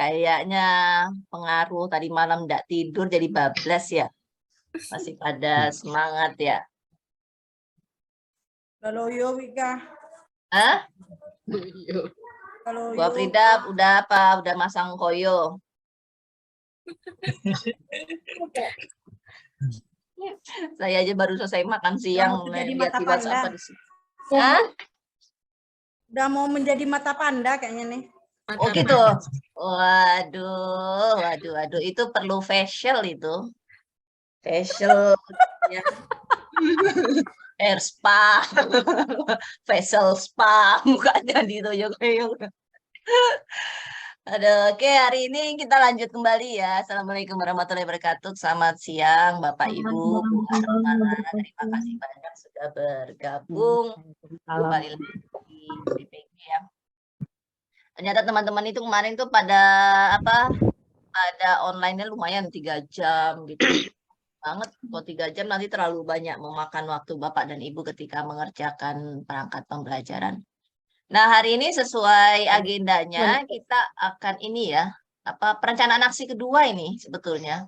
Kayaknya pengaruh tadi malam nggak tidur jadi bablas ya. Masih pada semangat ya. Kalau yo Wika, Hah? kalau Bu yo Afrida udah apa? Udah masang koyo? Saya aja baru selesai makan siang, mau jadi lihat mata di WhatsApp panda. di sini. Hah? Udah mau menjadi mata panda kayaknya nih. Oh gitu. Waduh, waduh. Itu perlu facial itu. Facial ya. Hair spa. Facial spa. Mukanya ditoyok-toyok. Aduh, oke, hari ini kita lanjut kembali ya. Assalamualaikum warahmatullahi wabarakatuh. Selamat siang, Bapak Ibu, Bu Arma. Terima kasih banyak sudah bergabung kembali lagi di BPG ya. Ternyata teman-teman itu kemarin tuh pada online-nya lumayan 3 jam gitu. Banget, kalau 3 jam nanti terlalu banyak memakan waktu Bapak dan Ibu ketika mengerjakan perangkat pembelajaran. Nah, hari ini sesuai agendanya kita akan ini ya, perencanaan aksi kedua ini sebetulnya.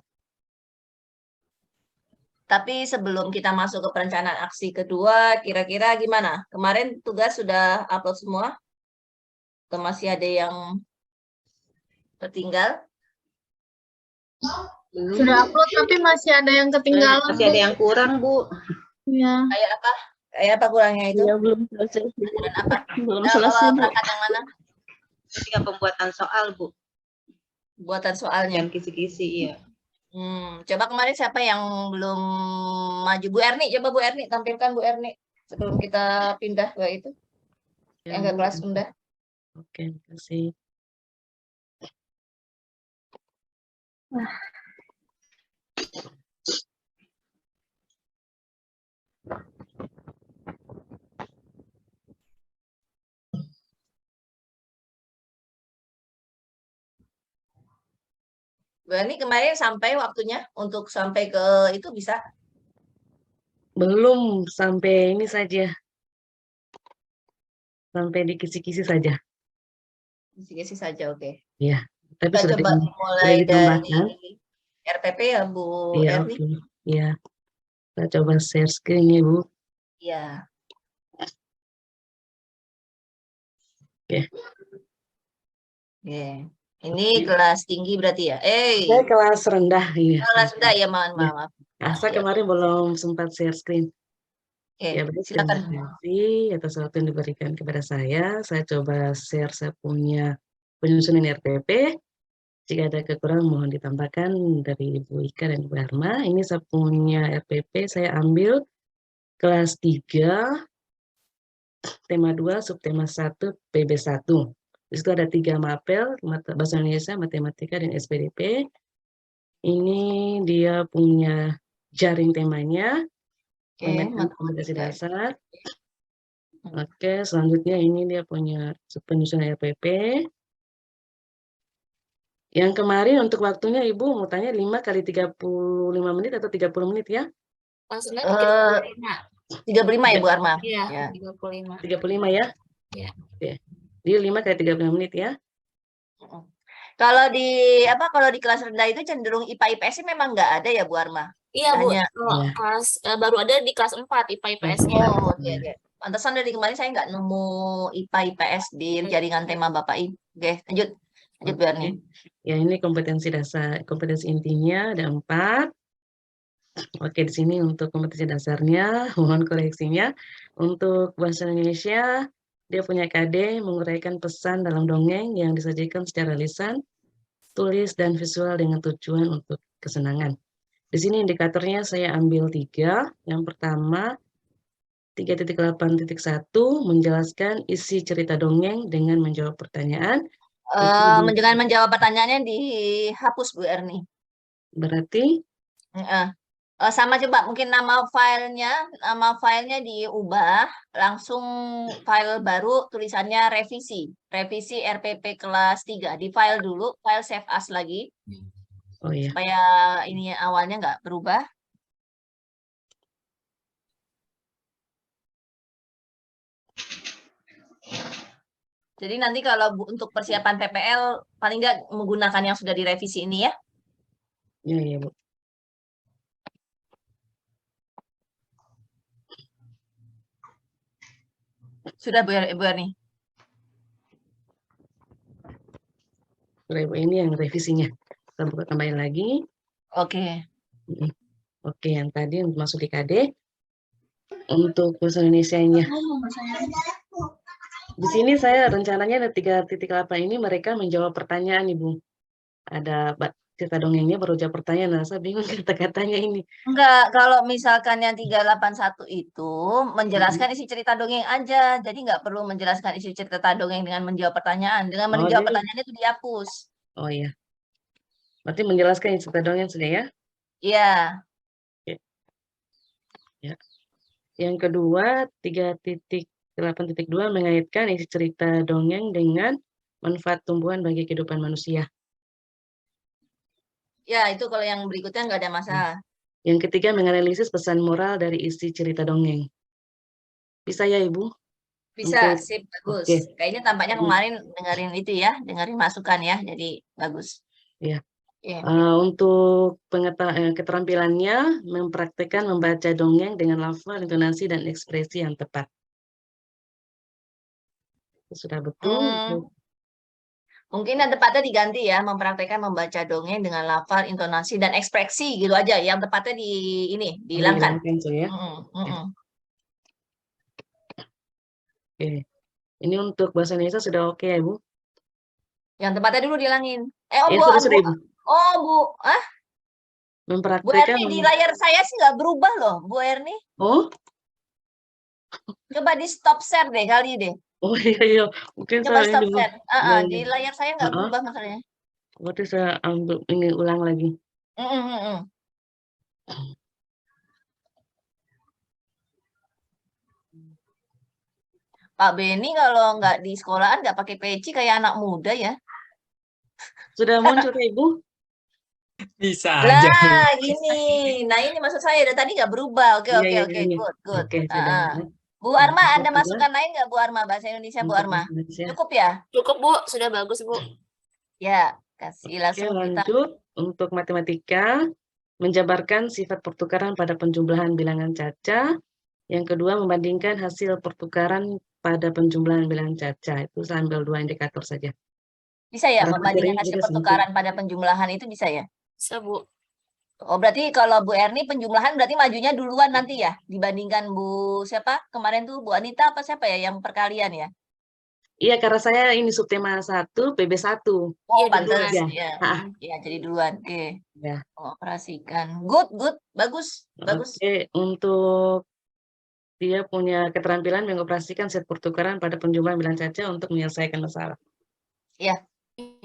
Tapi sebelum kita masuk ke perencanaan aksi kedua, kira-kira gimana? Kemarin tugas sudah upload semua? Atau masih ada yang tertinggal? Sudah upload tapi masih ada yang ketinggalan. Masih ada yang kurang, Bu. Ya. Kayak apa? Kayak apa kurangnya itu? Ya, belum selesai. Dan apa? Belum selesai, Bu. Perangkat yang mana? Ketika pembuatan soal, Bu. Buatan soalnya. Yang kisi-kisi, iya. Coba kemarin siapa yang belum maju? Bu Erni, coba Bu Erni tampilkan Bu Erni sebelum kita pindah ke itu. Yang ke kelas rendah. Oke, terima kasih. Bu Erni kemarin sampai waktunya untuk sampai ke itu bisa? Belum sampai ini saja. Sampai di kisi-kisi saja. Kisi-kisi saja, oke. Ya, tapi Kita sudah coba mulai dari RPP ya Bu Iya, Erni. oke. Iya. Kita coba share screen ya, Bu. Iya. Oke. Oke. Ini kelas tinggi berarti ya? Saya kelas rendah, iya. Kelas rendah ya, maaf. Saya kemarin belum sempat share screen. Oke, Ya, baik, terima silakan. kasih atas waktu yang diberikan kepada saya. Saya coba share saya punya penyusunan RPP. Jika ada kekurangan mohon ditambahkan dari Ibu Ika dan Ibu Arma. Ini saya punya RPP, saya ambil kelas 3, tema 2, subtema 1, PB1. Di situ ada 3 mapel, Bahasa Indonesia, Matematika, dan SPDP. Ini dia punya jaring temanya. Kompetensi dasar. Oke, selanjutnya ini dia punya penyusunan RPP. Yang kemarin untuk waktunya Ibu mau tanya 5 kali 35 menit atau 30 menit ya? Maksudnya 35 ya Bu Arma? Iya, Ya. 35. 35 ya? Iya. Oke. Dia 5 kali 35 menit ya? Kalau di kelas rendah itu cenderung IPA IPS memang nggak ada ya Bu Arma? Iya, Bu. Hanya Kelas baru ada di kelas 4 IPA IPS. Oh, oke. Pantesan dari kemarin saya nggak nemu IPA IPS di jaringan tema Bapak Ibu. Oke, lanjut Bu Erni. Ya, ini kompetensi dasar, kompetensi intinya ada 4. Oke, di sini untuk kompetensi dasarnya, mohon koreksinya. Untuk bahasa Indonesia, dia punya KD menguraikan pesan dalam dongeng yang disajikan secara lisan, tulis, dan visual dengan tujuan untuk kesenangan. Di sini indikatornya saya ambil 3. Yang pertama, 3.8.1 menjelaskan isi cerita dongeng dengan menjawab pertanyaan. Dengan menjawab pertanyaannya dihapus Bu Erni. Berarti? Sama coba mungkin nama filenya diubah, langsung file baru tulisannya revisi RPP kelas 3, di file dulu, file save as lagi. Oh iya. Supaya ini awalnya nggak berubah. Jadi nanti kalau untuk persiapan PPL paling nggak menggunakan yang sudah direvisi ini ya. Ya, ya, Bu. Sudah Bu Erni? Sudah, Ibu, ini yang revisinya. Kita buka tambahin lagi. Oke. Oke, yang tadi masuk di KD. Untuk bahasa Indonesianya. Di sini saya rencananya ada 3.8 ini mereka menjawab pertanyaan, Ibu. Ada cerita dongengnya baru jawab pertanyaan. Nah, saya bingung kata-katanya ini. Enggak, kalau misalkan yang 381 itu menjelaskan isi cerita dongeng aja. Jadi nggak perlu menjelaskan isi cerita dongeng dengan menjawab pertanyaan. Dengan Oh, menjawab jadi, pertanyaan itu dihapus. oh ya. Berarti menjelaskan isi cerita dongeng sudah ya? Iya. Ya. Yang kedua, 3.8.2 mengaitkan isi cerita dongeng dengan manfaat tumbuhan bagi kehidupan manusia. Ya, itu kalau yang berikutnya nggak ada masalah. Yang ketiga, menganalisis pesan moral dari isi cerita dongeng. Bisa ya, Ibu? Bisa, Untuk, sip, bagus. oke. Kayaknya tampaknya kemarin dengerin itu ya, dengerin masukan ya, jadi bagus. Ya. Iya. Untuk keterampilannya, mempraktikkan membaca dongeng dengan lafal, intonasi, dan ekspresi yang tepat. Itu sudah betul. Mungkin yang tepatnya diganti ya, mempraktekkan membaca dongeng dengan lafal, intonasi, dan ekspresi gitu aja. Yang tepatnya dihilangkan. Ya. Oke. Ini untuk bahasa Indonesia sudah oke ya, Bu? Yang tepatnya dulu dihilangin. Sudah, Ibu. Bu Mempraktikkan. Erni di layar saya sih nggak berubah loh, Bu Erni. Oh? Coba di stop share deh kali deh. Oh iya, mungkin Coba saya stop ini, Bu. share. Ya, Di ya. layar saya nggak berubah masalahnya. Berarti saya ambil ini ulang lagi. Pak Beni kalau nggak di sekolahan nggak pakai peci kayak anak muda ya. Sudah muncul ke Ibu? Bisa aja. Lah gini. Nah ini maksud saya dari tadi nggak berubah. Oke, Iya, oke, ini. good. Oke, sudah. Bu Arma Untuk ada kedua, masukan lain nggak Bu Arma bahasa Indonesia Bu untuk Arma? bahasa Indonesia. Cukup ya? Cukup, Bu. Sudah bagus, Bu. Ya, kasih Oke, langsung kita. lanjut. Untuk matematika, menjabarkan sifat pertukaran pada penjumlahan bilangan caca. Yang kedua, membandingkan hasil pertukaran pada penjumlahan bilangan caca. Itu saya ambil 2 indikator saja. Bisa ya Karena membandingkan materinya hasil juga pertukaran pada penjumlahan itu bisa ya? Bisa, Bu. Oh berarti kalau Bu Erni penjumlahan berarti majunya duluan nanti ya dibandingkan Bu siapa kemarin tuh Bu Anita apa siapa ya yang perkalian ya? Iya, karena saya ini subtema 1, PB1. Oh Iya, pantes duluan. ya. Ah. Ya jadi duluan. Oke. Ya. Mengoperasikan. Good, bagus. Oke, untuk dia punya keterampilan mengoperasikan set pertukaran pada penjumlahan bilangan caca untuk menyelesaikan masalah. Ya,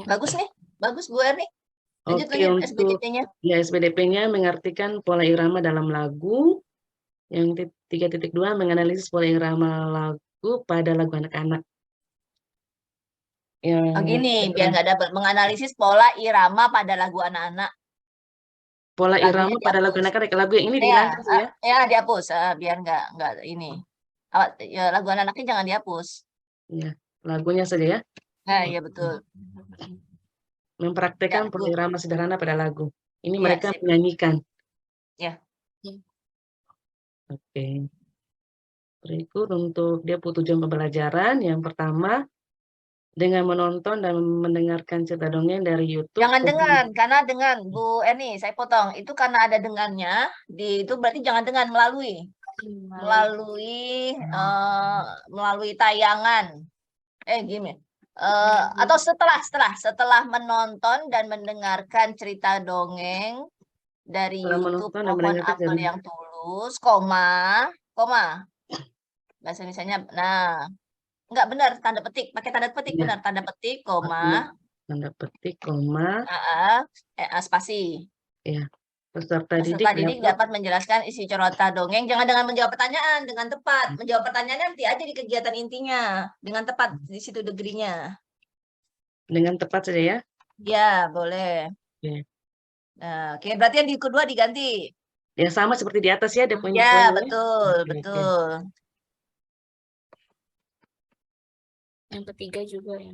bagus nih. Bagus Bu Erni. Lanjut Oke, untuk SPDP-nya. ya SPDP-nya mengartikan pola irama dalam lagu. Yang 3.2 menganalisis pola irama lagu pada lagu anak-anak. Gini, biar nggak dapat menganalisis pola irama pada lagu anak-anak. Pola Lagunya irama pada lagu dihapus. anak-anak, lagu yang ini dihilangkan sih ya. Ya dihapus, biar nggak ini. Ya, lagu anak-anaknya jangan dihapus. Ya, lagunya saja ya. Nah, iya betul. Mempraktekkan Ya, pola irama sederhana pada lagu. Ini Ya, mereka sip. menyanyikan. Ya. Oke. Berikut untuk dia tujuan pembelajaran. Yang pertama, dengan menonton dan mendengarkan cerita dongeng dari YouTube. Jangan karena dengan Bu Eni, saya potong. Itu karena ada dengannya, itu berarti jangan dengan melalui tayangan. Gini. Atau setelah menonton dan mendengarkan cerita dongeng dari YouTube Pohon Apel yang Tulus, koma. Bahasa Indonesianya, nah, enggak benar, tanda petik, pakai tanda petik, benar, tanda petik, koma. Tanda petik, koma. Spasi. Ya. Peserta didik dapat menjelaskan isi cerita dongeng, jangan dengan menjawab pertanyaan, dengan tepat. Menjawab pertanyaan nanti aja di kegiatan intinya, dengan tepat, di situ degrinya. Dengan tepat saja ya? Ya, boleh. Oke. Nah, oke, berarti yang di kedua diganti. Ya, sama seperti di atas ya, dia punya ya, poinnya. Betul. Yang ketiga juga ya.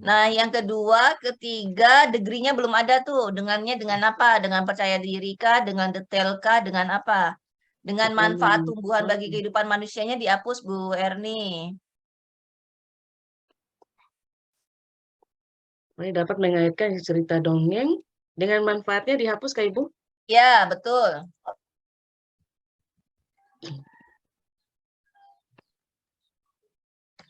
Nah, yang kedua, ketiga, degree-nya belum ada tuh. Dengannya dengan apa? Dengan percaya diri kah? Dengan detail kah? Dengan apa? Dengan manfaat tumbuhan bagi kehidupan manusianya dihapus, Bu Erni. Ini dapat mengaitkan cerita dongeng dengan manfaatnya dihapus, Kak Ibu? Ya, betul.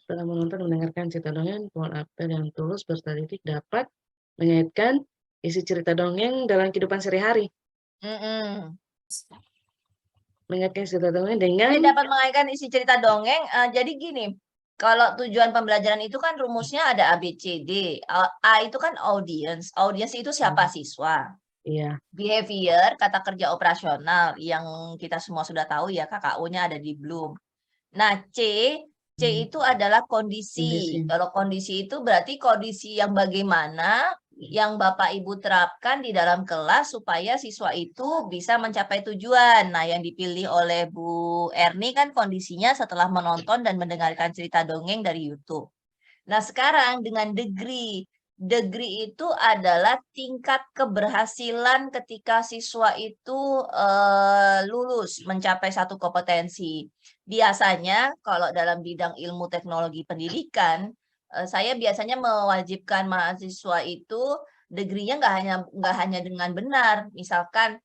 Setelah menonton dan mendengarkan cerita dongeng, pohon apel yang tulus berstatistik dapat mengaitkan isi cerita dongeng dalam kehidupan sehari-hari. Mm-mm. Mengaitkan cerita dongeng dengan Jadi dapat mengaitkan isi cerita dongeng. Jadi gini, kalau tujuan pembelajaran itu kan rumusnya ada A, B, C, D. A itu kan audience. Audience itu siapa? Siswa. iya, Behavior, kata kerja operasional yang kita semua sudah tahu ya, KKU-nya ada di Bloom. Nah, C itu adalah kondisi. kondisi. Kalau kondisi itu berarti kondisi yang bagaimana yang Bapak Ibu terapkan di dalam kelas supaya siswa itu bisa mencapai tujuan. Nah, yang dipilih oleh Bu Erni kan kondisinya setelah menonton dan mendengarkan cerita dongeng dari YouTube. Nah, sekarang dengan degree. Degree itu adalah tingkat keberhasilan ketika siswa itu lulus mencapai satu kompetensi. Biasanya kalau dalam bidang ilmu teknologi pendidikan, saya biasanya mewajibkan mahasiswa itu degree-nya nggak hanya dengan benar, misalkan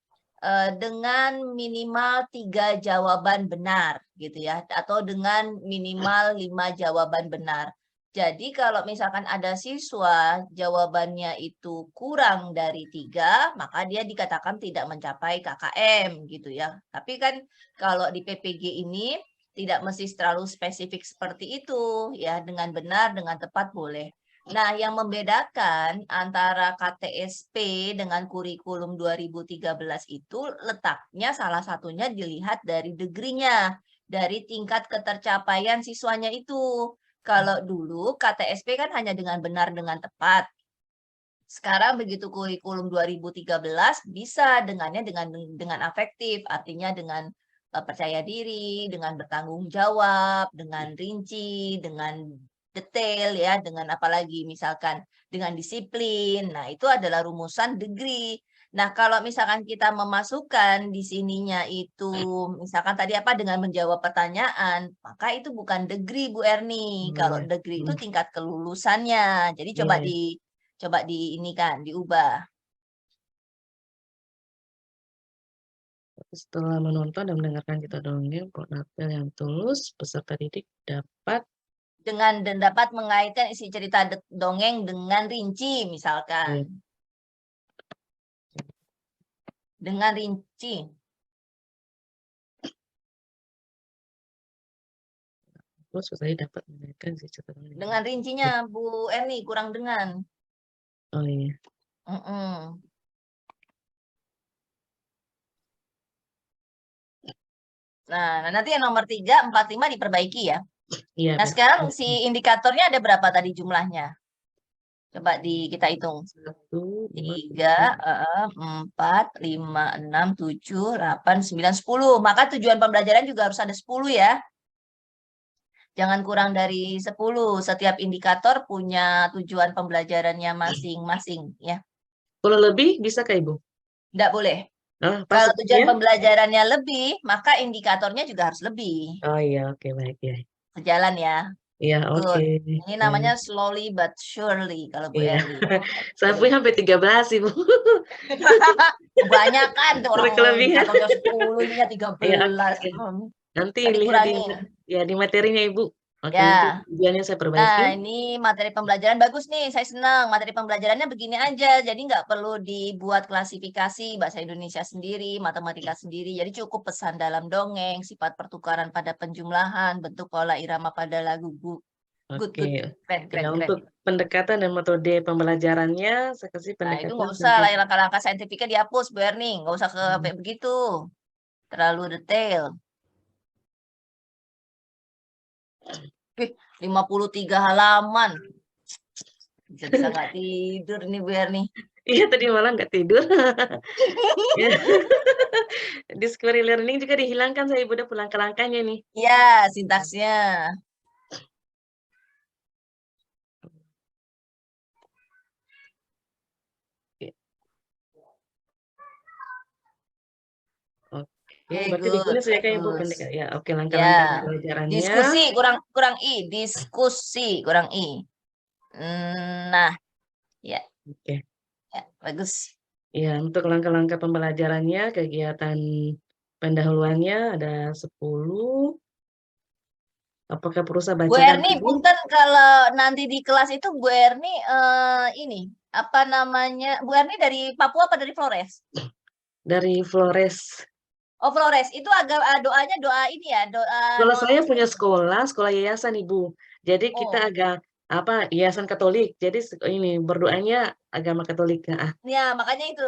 dengan minimal 3 jawaban benar gitu ya, atau dengan minimal 5 jawaban benar. Jadi kalau misalkan ada siswa jawabannya itu kurang dari 3, maka dia dikatakan tidak mencapai KKM gitu ya. Tapi kan kalau di PPG ini tidak mesti terlalu spesifik seperti itu ya, dengan benar, dengan tepat boleh. Nah, yang membedakan antara KTSP dengan kurikulum 2013 itu letaknya salah satunya dilihat dari degree-nya, dari tingkat ketercapaian siswanya itu. Kalau dulu KTSP kan hanya dengan benar dengan tepat. Sekarang begitu kurikulum 2013 bisa dengannya dengan afektif, artinya dengan percaya diri, dengan bertanggung jawab, dengan rinci, dengan detail ya, dengan apalagi misalkan dengan disiplin. Nah, itu adalah rumusan degree. Nah, kalau misalkan kita memasukkan di sininya itu, misalkan tadi apa dengan menjawab pertanyaan, maka itu bukan degree Bu Erni. Kalau Iya. degree itu tingkat kelulusannya. Jadi coba Iya. ini kan diubah. Setelah menonton dan mendengarkan cerita dongeng, pohon apel yang tulus, peserta didik dapat Dan dapat mengaitkan isi cerita dongeng dengan rinci misalkan. Dengan rinci. terus peserta dapat mendengarkan isi cerita dongeng. Dengan rincinya Bu Erni kurang dengan. Oh iya. Nah, nanti yang nomor 3, 4, 5 diperbaiki ya. Iya. Nah, sekarang si indikatornya ada berapa tadi jumlahnya? Coba kita hitung. 1, 3, 4, 5, 6, 7, 8, 9, 10. Maka tujuan pembelajaran juga harus ada 10 ya. Jangan kurang dari 10. Setiap indikator punya tujuan pembelajarannya masing-masing ya. Kalau lebih bisa Kak Ibu? Enggak boleh. Oh, Kalau tujuan maksudnya? pembelajarannya lebih, maka indikatornya juga harus lebih. Oh iya, oke baik ya. Sejalan ya. Iya, oke. Ini namanya slowly but surely kalau Bu Iya. Erli. Saya punya sampai 13 Ibu. Kebanyakan tuh orang Berkelebihan. indikatornya 10, ininya 13. Iya, oke. Nanti Tadi lihat kurangin. di materinya Ibu. Oke, Ya. nanti tujuannya saya perbaiki. Nah, ini materi pembelajaran bagus nih, saya senang. Materi pembelajarannya begini aja, jadi nggak perlu dibuat klasifikasi bahasa Indonesia sendiri, matematika sendiri. Jadi cukup pesan dalam dongeng, sifat pertukaran pada penjumlahan, bentuk pola irama pada lagu. Good. Oke. Keren. Ya, untuk pendekatan dan metode pembelajarannya, saya kasih Nah, itu pendekatan nggak usah sampai lah, langkah-langkah saintifiknya dihapus, Bu Erni. Nggak usah kayak begitu. Terlalu detail. 53 halaman. Bisa nggak tidur nih Bu Erni. Iya, tadi malam nggak tidur. Discovery learning juga dihilangkan saya Ibu, udah pulang ke langkahnya nih. Iya, sintaksnya. Oke, berarti di sini good, saya kayak Ibu bagus. pendek ya. Oke, langkah-langkah Ya, pembelajarannya. diskusi kurang I, diskusi kurang I. Nah, ya, Oke. ya, bagus. Ya, untuk langkah-langkah pembelajarannya, kegiatan pendahuluannya ada 10. Apakah perlu saya Bu bacakan, Erni, Ibu? punten kalau nanti di kelas itu Bu Erni ini apa namanya? Bu Erni dari Papua apa dari Flores? Dari Flores. Oh, Flores. Itu agak doanya doa ini ya, doa Kalau non saya punya muslim. sekolah yayasan, Ibu. Jadi kita Oh, agak yayasan Katolik. Jadi ini berdoanya agama Katolik. Nah, ya makanya itu,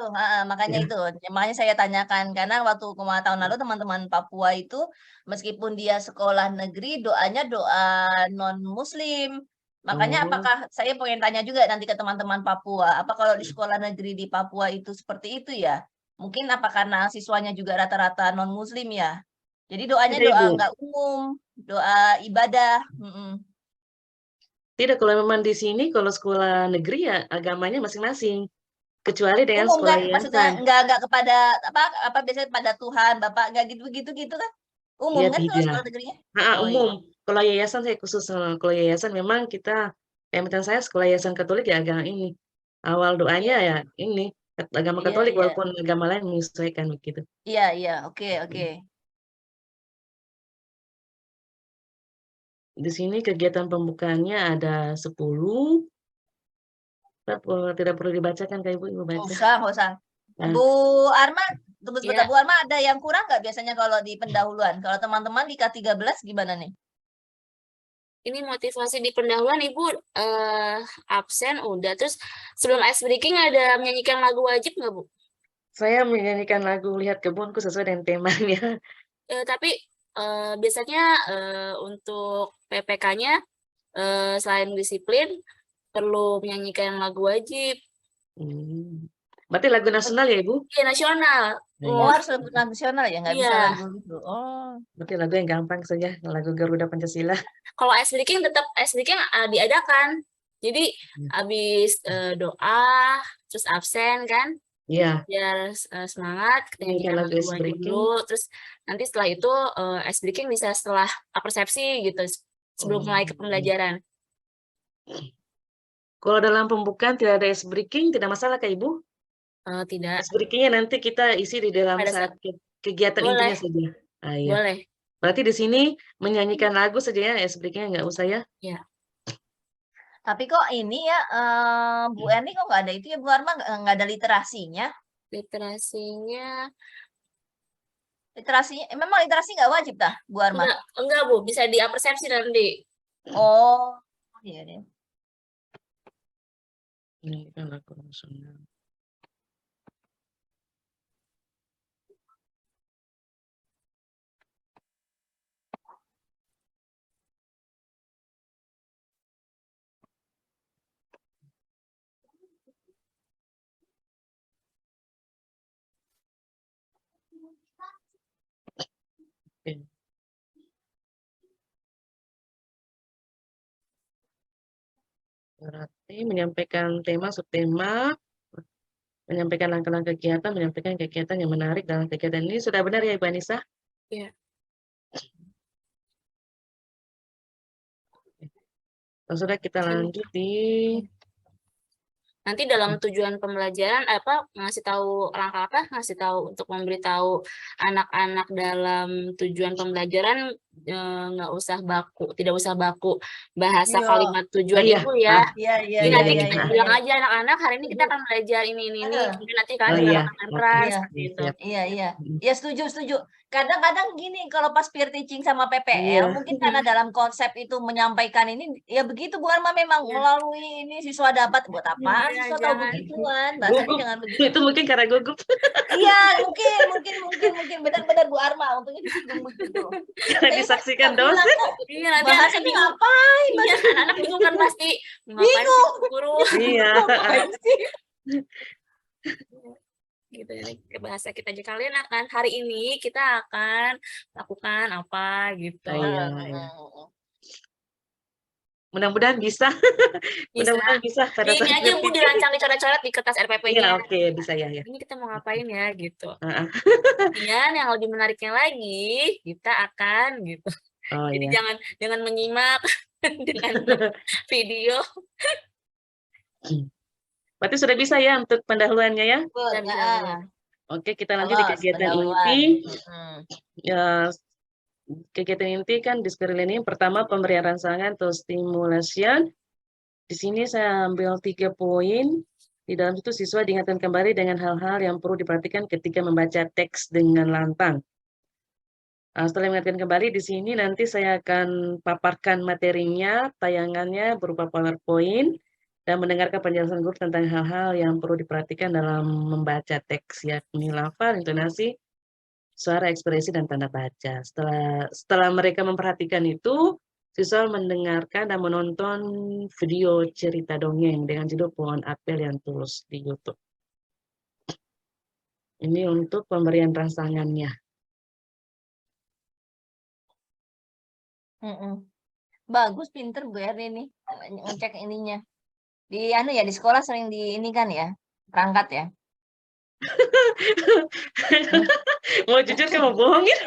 makanya ya. itu. Makanya saya tanyakan karena waktu tahun lalu teman-teman Papua itu meskipun dia sekolah negeri, doanya doa non muslim. Makanya Oh, apakah saya pengen tanya juga nanti ke teman-teman Papua, apa kalau di sekolah negeri di Papua itu seperti itu ya? Mungkin apa karena siswanya juga rata-rata non muslim ya? Jadi doanya tidak, doa Ibu. nggak umum, doa ibadah. Tidak, kalau memang di sini kalau sekolah negeri ya agamanya masing-masing. Kecuali dengan Umum sekolah kan, maksudnya yayasan. nggak kepada apa biasanya pada Tuhan, Bapak nggak gitu gitu kan? Umum Ya kan kalau tidak. sekolah negerinya? Oh Umum. iya. Kalau yayasan saya khusus. Kalau yayasan memang kita, kayak saya sekolah yayasan Katolik ya agama ini. Awal doanya Iya, ya ini agama iya, Katolik iya. walaupun agama lain menyesuaikan begitu. Iya, iya. Oke, oke. Di sini kegiatan pembukaannya ada 10. Tidak perlu dibacakan Kak Ibu Nggak baca. usah, nggak usah. Nah, Bu Arma, tunggu sebentar. Ya, Bu Arma ada yang kurang nggak biasanya kalau di pendahuluan? Kalau teman-teman di K13 gimana nih? ini motivasi di pendahuluan Ibu absen udah. Terus sebelum ice breaking ada menyanyikan lagu wajib nggak Bu? saya menyanyikan lagu Lihat Kebunku sesuai dengan temanya. Tapi biasanya untuk PPK-nya selain disiplin perlu menyanyikan lagu wajib. Berarti lagu nasional ya Ibu? Iya nasional. Nah, Oh, iya. harus lagu nasional ya, nggak bisa Iya. lagu gitu. Oh, Berarti lagu yang gampang saja, lagu Garuda Pancasila. Kalau ice breaking tetap ice breaking diadakan. Jadi habis doa terus absen kan, Iya, biar semangat kita nyanyikan nyanyikan lagu lagu Ice wajib Breaking. dulu. Terus nanti setelah itu ice breaking bisa setelah persepsi gitu sebelum mulai ke pembelajaran. Kalau dalam pembukaan tidak ada Ice Breaking, tidak masalah Kak Ibu? Tidak Ice Breaking-nya nanti kita isi di dalam pada saat saat kegiatan boleh intinya saja. Iya. boleh Berarti di sini menyanyikan lagu saja ya, Ice Breaking-nya nggak usah ya? ya. tapi kok ini ya, Bu Erni kok nggak ada itu ya, Bu Arma nggak ada literasinya? Literasinya Literasinya, memang literasi nggak wajib dah, Bu Arma? enggak Bu, bisa diapersepsi nanti. Oh, iya deh. Menyanyikan lagu nasional. Oke. Berarti menyampaikan tema, subtema, menyampaikan langkah-langkah kegiatan, menyampaikan kegiatan yang menarik dalam kegiatan ini. Sudah benar ya Ibu Anissa? Iya. Sudah kita lanjut di Nanti dalam tujuan pembelajaran ngasih tahu langkah-langkah, ngasih tahu untuk memberitahu anak-anak dalam tujuan pembelajaran nggak usah baku, tidak usah baku bahasa Iya. kalimat tujuan iya. Ibu ya. Iya, iya, Jadi iya, nanti iya, kita iya. bilang aja anak-anak hari ini kita akan belajar ini, kemudian nanti kalian iya. menggunakan peran Iya. seperti itu. Siap. Iya, iya. Ya setuju, setuju. Kadang-kadang gini, kalau pas peer teaching sama PPL, Iya. mungkin karena dalam konsep itu menyampaikan ini, ya begitu Bu Arma memang Iya. melalui ini siswa dapat. Buat apaan Iya, siswa tahu jangan. begituan? Bahasanya Gugup. jangan begitu. Itu mungkin karena gugup. Iya, mungkin benar-benar Bu Arma untungnya disinggung begitu. Karena Saya disaksikan nggak bilang dosen. kok, Iya, nanti anak bahasanya bingung. ngapain? Iya, anak-anak bingung kan pasti. Ngapain Bingung. sih guru? Iya. Ngapain sih? Gitu ya, ke bahasa kita aja. Kalian akan hari ini kita akan lakukan apa gitu. Iya. Mudah-mudahan bisa. Bisa. Mudah-mudahan bisa pada Ini saat aja Bu RPP. dirancang dicoret-coret di kertas Iya, RPP-nya. oke, bisa ya. Ini kita mau ngapain ya gitu. Heeh. Dan yang lebih menariknya lagi, kita akan gitu. Oh Jadi iya. jangan menyimak dengan video. Berarti sudah bisa ya untuk pendahuluannya ya? Good, Bisa, ah, Oke, kita lanjut di lolos kegiatan pendahuluan. inti. Mm. Ya, kegiatan inti kan di screening pertama pemberian rangsangan atau stimulation. Di sini saya ambil 3 poin. Di dalam situ siswa diingatkan kembali dengan hal-hal yang perlu diperhatikan ketika membaca teks dengan lantang. Setelah mengingatkan kembali di sini nanti saya akan paparkan materinya, tayangannya berupa PowerPoint dan mendengarkan penjelasan guru tentang hal-hal yang perlu diperhatikan dalam membaca teks, yakni lafal, intonasi, suara, ekspresi, dan tanda baca. Setelah mereka memperhatikan itu, siswa mendengarkan dan menonton video cerita dongeng dengan judul Pohon Apel yang Tulus di YouTube. Ini untuk pemberian rangsangannya. Bagus, pinter Bu Erni nih ngecek ininya. Di anu ya, di sekolah sering di ini kan ya, perangkat ya. Mau jujur kamu bohongin?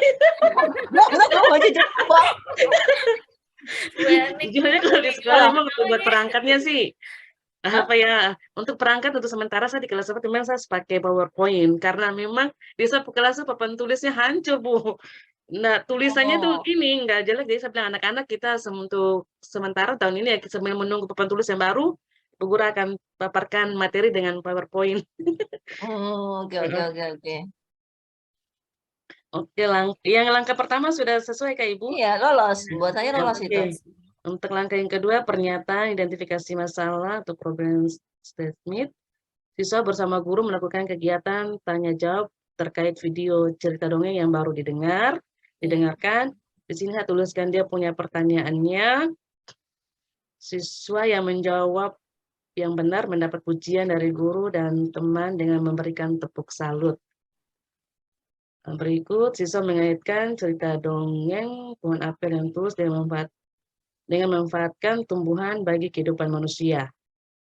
Mau jujur, Bang. Jujurnya kalau di sekolah memang buat perangkatnya sih apa ya, untuk perangkat untuk sementara saya di kelas 1 memang saya pakai PowerPoint karena memang di satu kelas papan tulisnya hancur Bu. Nah, tulisannya tuh ini nggak jelek, jadi saya bilang anak-anak kita untuk sementara tahun ini ya sambil menunggu papan tulis yang baru, Bu Guru akan paparkan materi dengan PowerPoint. Oke. Oke, yang langkah pertama sudah sesuai Kak Ibu? Iya, lolos. Buat saya lolos itu. Oke. Untuk langkah yang kedua, pernyataan identifikasi masalah atau problem statement. Siswa bersama guru melakukan kegiatan tanya jawab terkait video cerita dongeng yang baru didengarkan. Di sini saya tuliskan dia punya pertanyaannya. Siswa yang menjawab yang benar mendapat pujian dari guru dan teman dengan memberikan tepuk salut. Berikut, siswa mengaitkan cerita dongeng Pohon Apel yang Tulus dengan memanfaatkan tumbuhan bagi kehidupan manusia.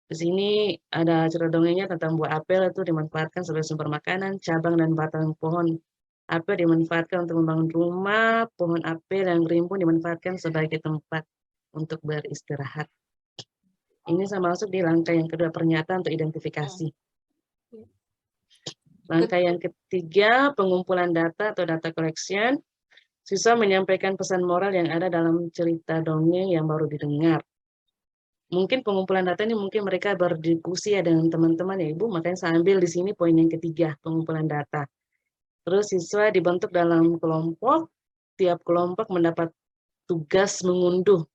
Di sini ada cerita dongengnya tentang buah apel itu dimanfaatkan sebagai sumber makanan, cabang dan batang pohon apel dimanfaatkan untuk membangun rumah, pohon apel yang rimbun dimanfaatkan sebagai tempat untuk beristirahat. Ini sama masuk di langkah yang kedua, pernyataan untuk identifikasi. Langkah yang ketiga, pengumpulan data atau data collection. Siswa menyampaikan pesan moral yang ada dalam cerita dongeng yang baru didengar. Mungkin pengumpulan data ini mungkin mereka berdiskusi ya dengan teman-teman ya Ibu, makanya saya ambil di sini poin yang ketiga, pengumpulan data. Terus siswa dibentuk dalam kelompok, tiap kelompok mendapat tugas mengunduh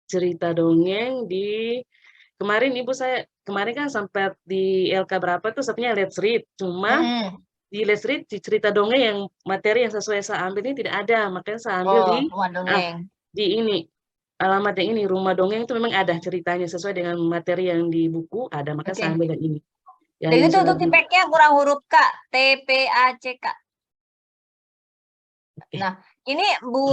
cerita dongeng di kemarin kan sampai di LK berapa tuh sebenarnya let's read, cuma di let's read di cerita dongeng yang materi yang sesuai saya ambil ini tidak ada, makanya saya ambil rumah dongeng. di ini alamat yang ini rumah dongeng itu memang ada ceritanya sesuai dengan materi yang di buku ada, maka saya ambil yang ini. Jadi itu untuk tipeknya kurang huruf K, TPACK. Nah, ini Bu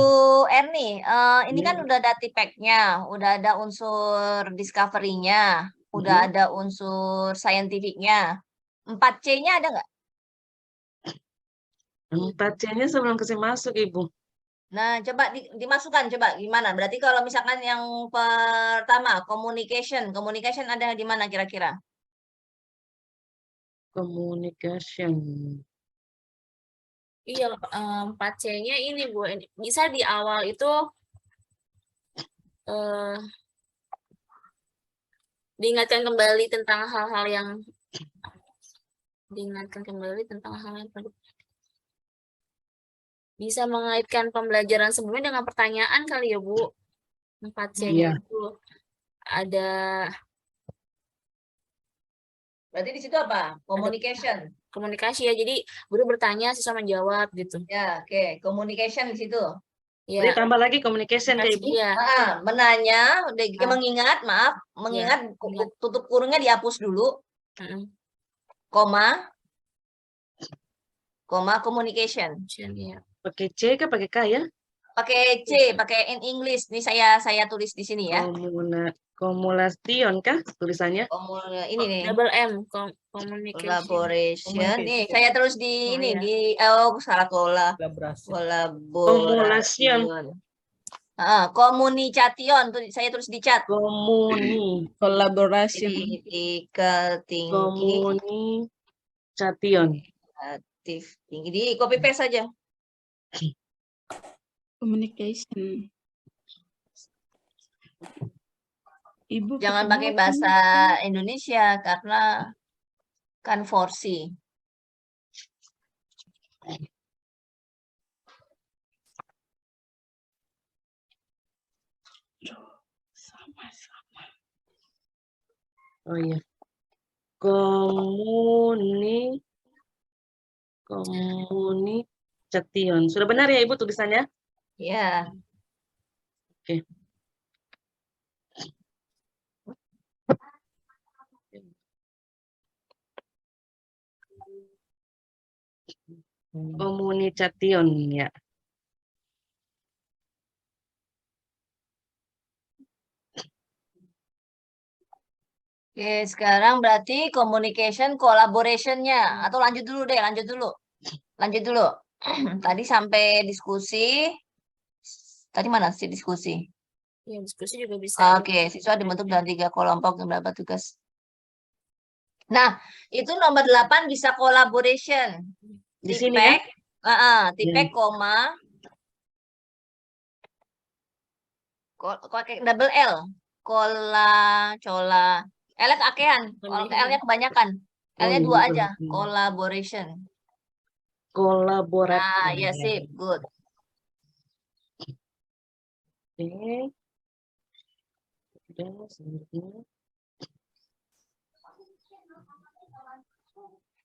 Erni, ini kan udah ada tipeknya, udah ada unsur discovery-nya, udah ada unsur scientific-nya. 4C-nya ada nggak? 4C-nya sebelum kasih masuk Ibu. Nah, coba dimasukkan, coba gimana? Berarti kalau misalkan yang pertama, communication ada di mana kira-kira? Communication. Iya, 4C-nya ini Bu, bisa di awal itu diingatkan kembali tentang hal-hal yang bisa mengaitkan pembelajaran sebelumnya dengan pertanyaan kali ya Bu. 4C-nya itu ada. Berarti di situ apa? Communication. Komunikasi ya, jadi guru bertanya, siswa menjawab gitu. Ya, oke. Communication di situ. Ya. Jadi tambah lagi communication ya Ibu. Iya. Menanya, mengingat, tutup kurungnya dihapus dulu. Koma, communication. Ya. Pakai C ke pakai K ya? pakai C, pakai in English. Ini saya tulis di sini ya. Kumulation kah tulisannya? Ini nih. Double M, communication. Collaboration. Nih, saya terus di Oh, ini iya. salah Kolaborasi. kolaborasi. Komunikation tuh saya terus di chat. Kolaborasi. Critical thinking Communication. kreatif tinggi. Di copy paste saja. Communication. Ibu Jangan ketemu pakai apa bahasa nih? Indonesia karena kan forsi. Sama-sama. Oh iya. Communication. Sudah benar ya Ibu tulisannya? Ya. Oke. Communication ya. Oke, sekarang berarti communication collaboration-nya. Atau lanjut dulu deh, lanjut dulu. Tadi sampai diskusi. Tadi mana sih diskusi? Ya, diskusi juga bisa. Oke, siswa dibentuk dalam 3 kelompok yang berapa tugas. Nah, itu nomor 8 bisa collaboration. Di sini ya? Tipek, koma. Pakai double L. Cola. L-nya keakean. Kalau L-nya kebanyakan. L-nya Oh, 2 iya, aja. betul. Collaboration. Kolaboratif. Nah, ya sip. Good. Oke. Sudah, selanjutnya.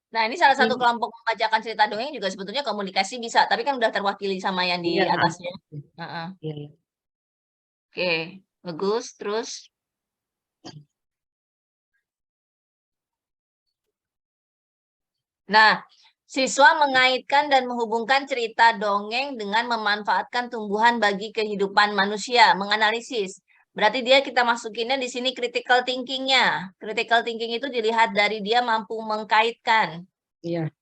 Nah, ini salah satu kelompok membacakan cerita dongeng juga sebetulnya komunikasi bisa, tapi kan udah terwakili sama yang di Iya, atasnya. Iya, iya. Oke, bagus. Terus, nah, siswa mengaitkan dan menghubungkan cerita dongeng dengan memanfaatkan tumbuhan bagi kehidupan manusia, menganalisis. Berarti kita masukinnya di sini critical thinking-nya. Critical thinking itu dilihat dari dia mampu mengkaitkan. Iya.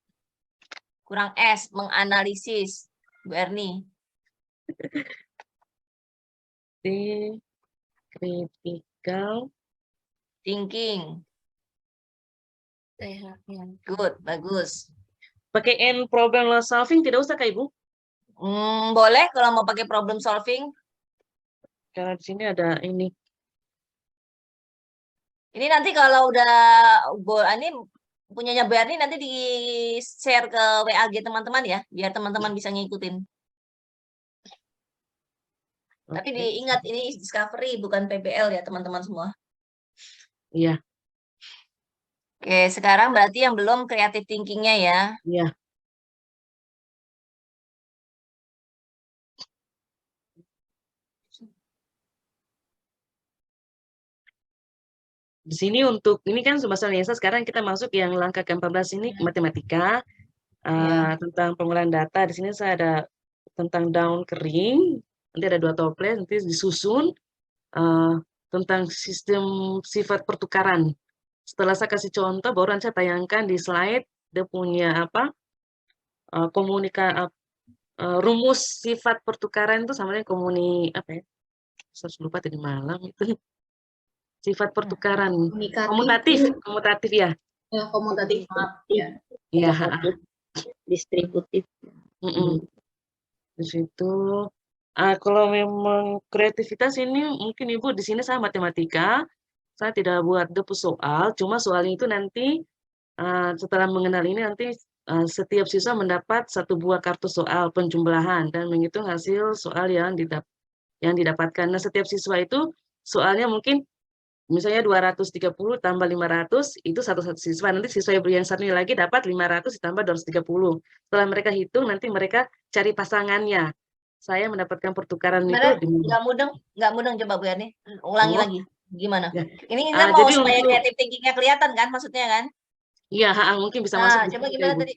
Kurang S, menganalisis. Bu Erni. Critical Thinking. Good, bagus. pakai N problem solving tidak usah Kak Ibu? Boleh kalau mau pakai problem solving. Karena di sini ada ini. Ini nanti kalau udah ini punyanya Berni nanti di-share ke WAG teman-teman ya, biar teman-teman bisa ngikutin. Tapi Oke. diingat ini discovery bukan PBL ya teman-teman semua. Iya, Oke, sekarang berarti yang belum creative thinking-nya ya. iya. Di sini untuk ini kan bahasa Indonesia, sekarang kita masuk yang langkah ke-14 ini matematika. Iya. Tentang pengolahan data di sini saya ada tentang daun kering, nanti ada 2 toples, nanti disusun tentang sistem sifat pertukaran. Setelah saya kasih contoh, baru nanti saya tayangkan di slide dia punya apa rumus sifat pertukaran itu sama dengan apa ya? Saya lupa tadi malam itu. Sifat pertukaran komutatif ya. Ya, komutatif. Ya. Iya, Distributif. Di situ. Kalau memang kreativitas ini mungkin Ibu di sini saya matematika, saya tidak buat depu soal, cuma soalnya itu nanti setelah mengenal ini nanti setiap siswa mendapat 1 buah kartu soal penjumlahan dan menghitung hasil soal yang didapatkan. Nah, setiap siswa itu soalnya mungkin misalnya 230 tambah 500 itu satu siswa. Nanti siswa yang satunya lagi dapat 500 ditambah 230. Setelah mereka hitung nanti mereka cari pasangannya. Saya mendapatkan pertukaran itu nggak mudeng coba Bu Erni. Ulangi lagi. Gimana? Ya. Ini kita mau Jadi supaya untuk creative thinking-nya kelihatan kan maksudnya kan? iya, mungkin bisa masuk. Coba gimana tadi?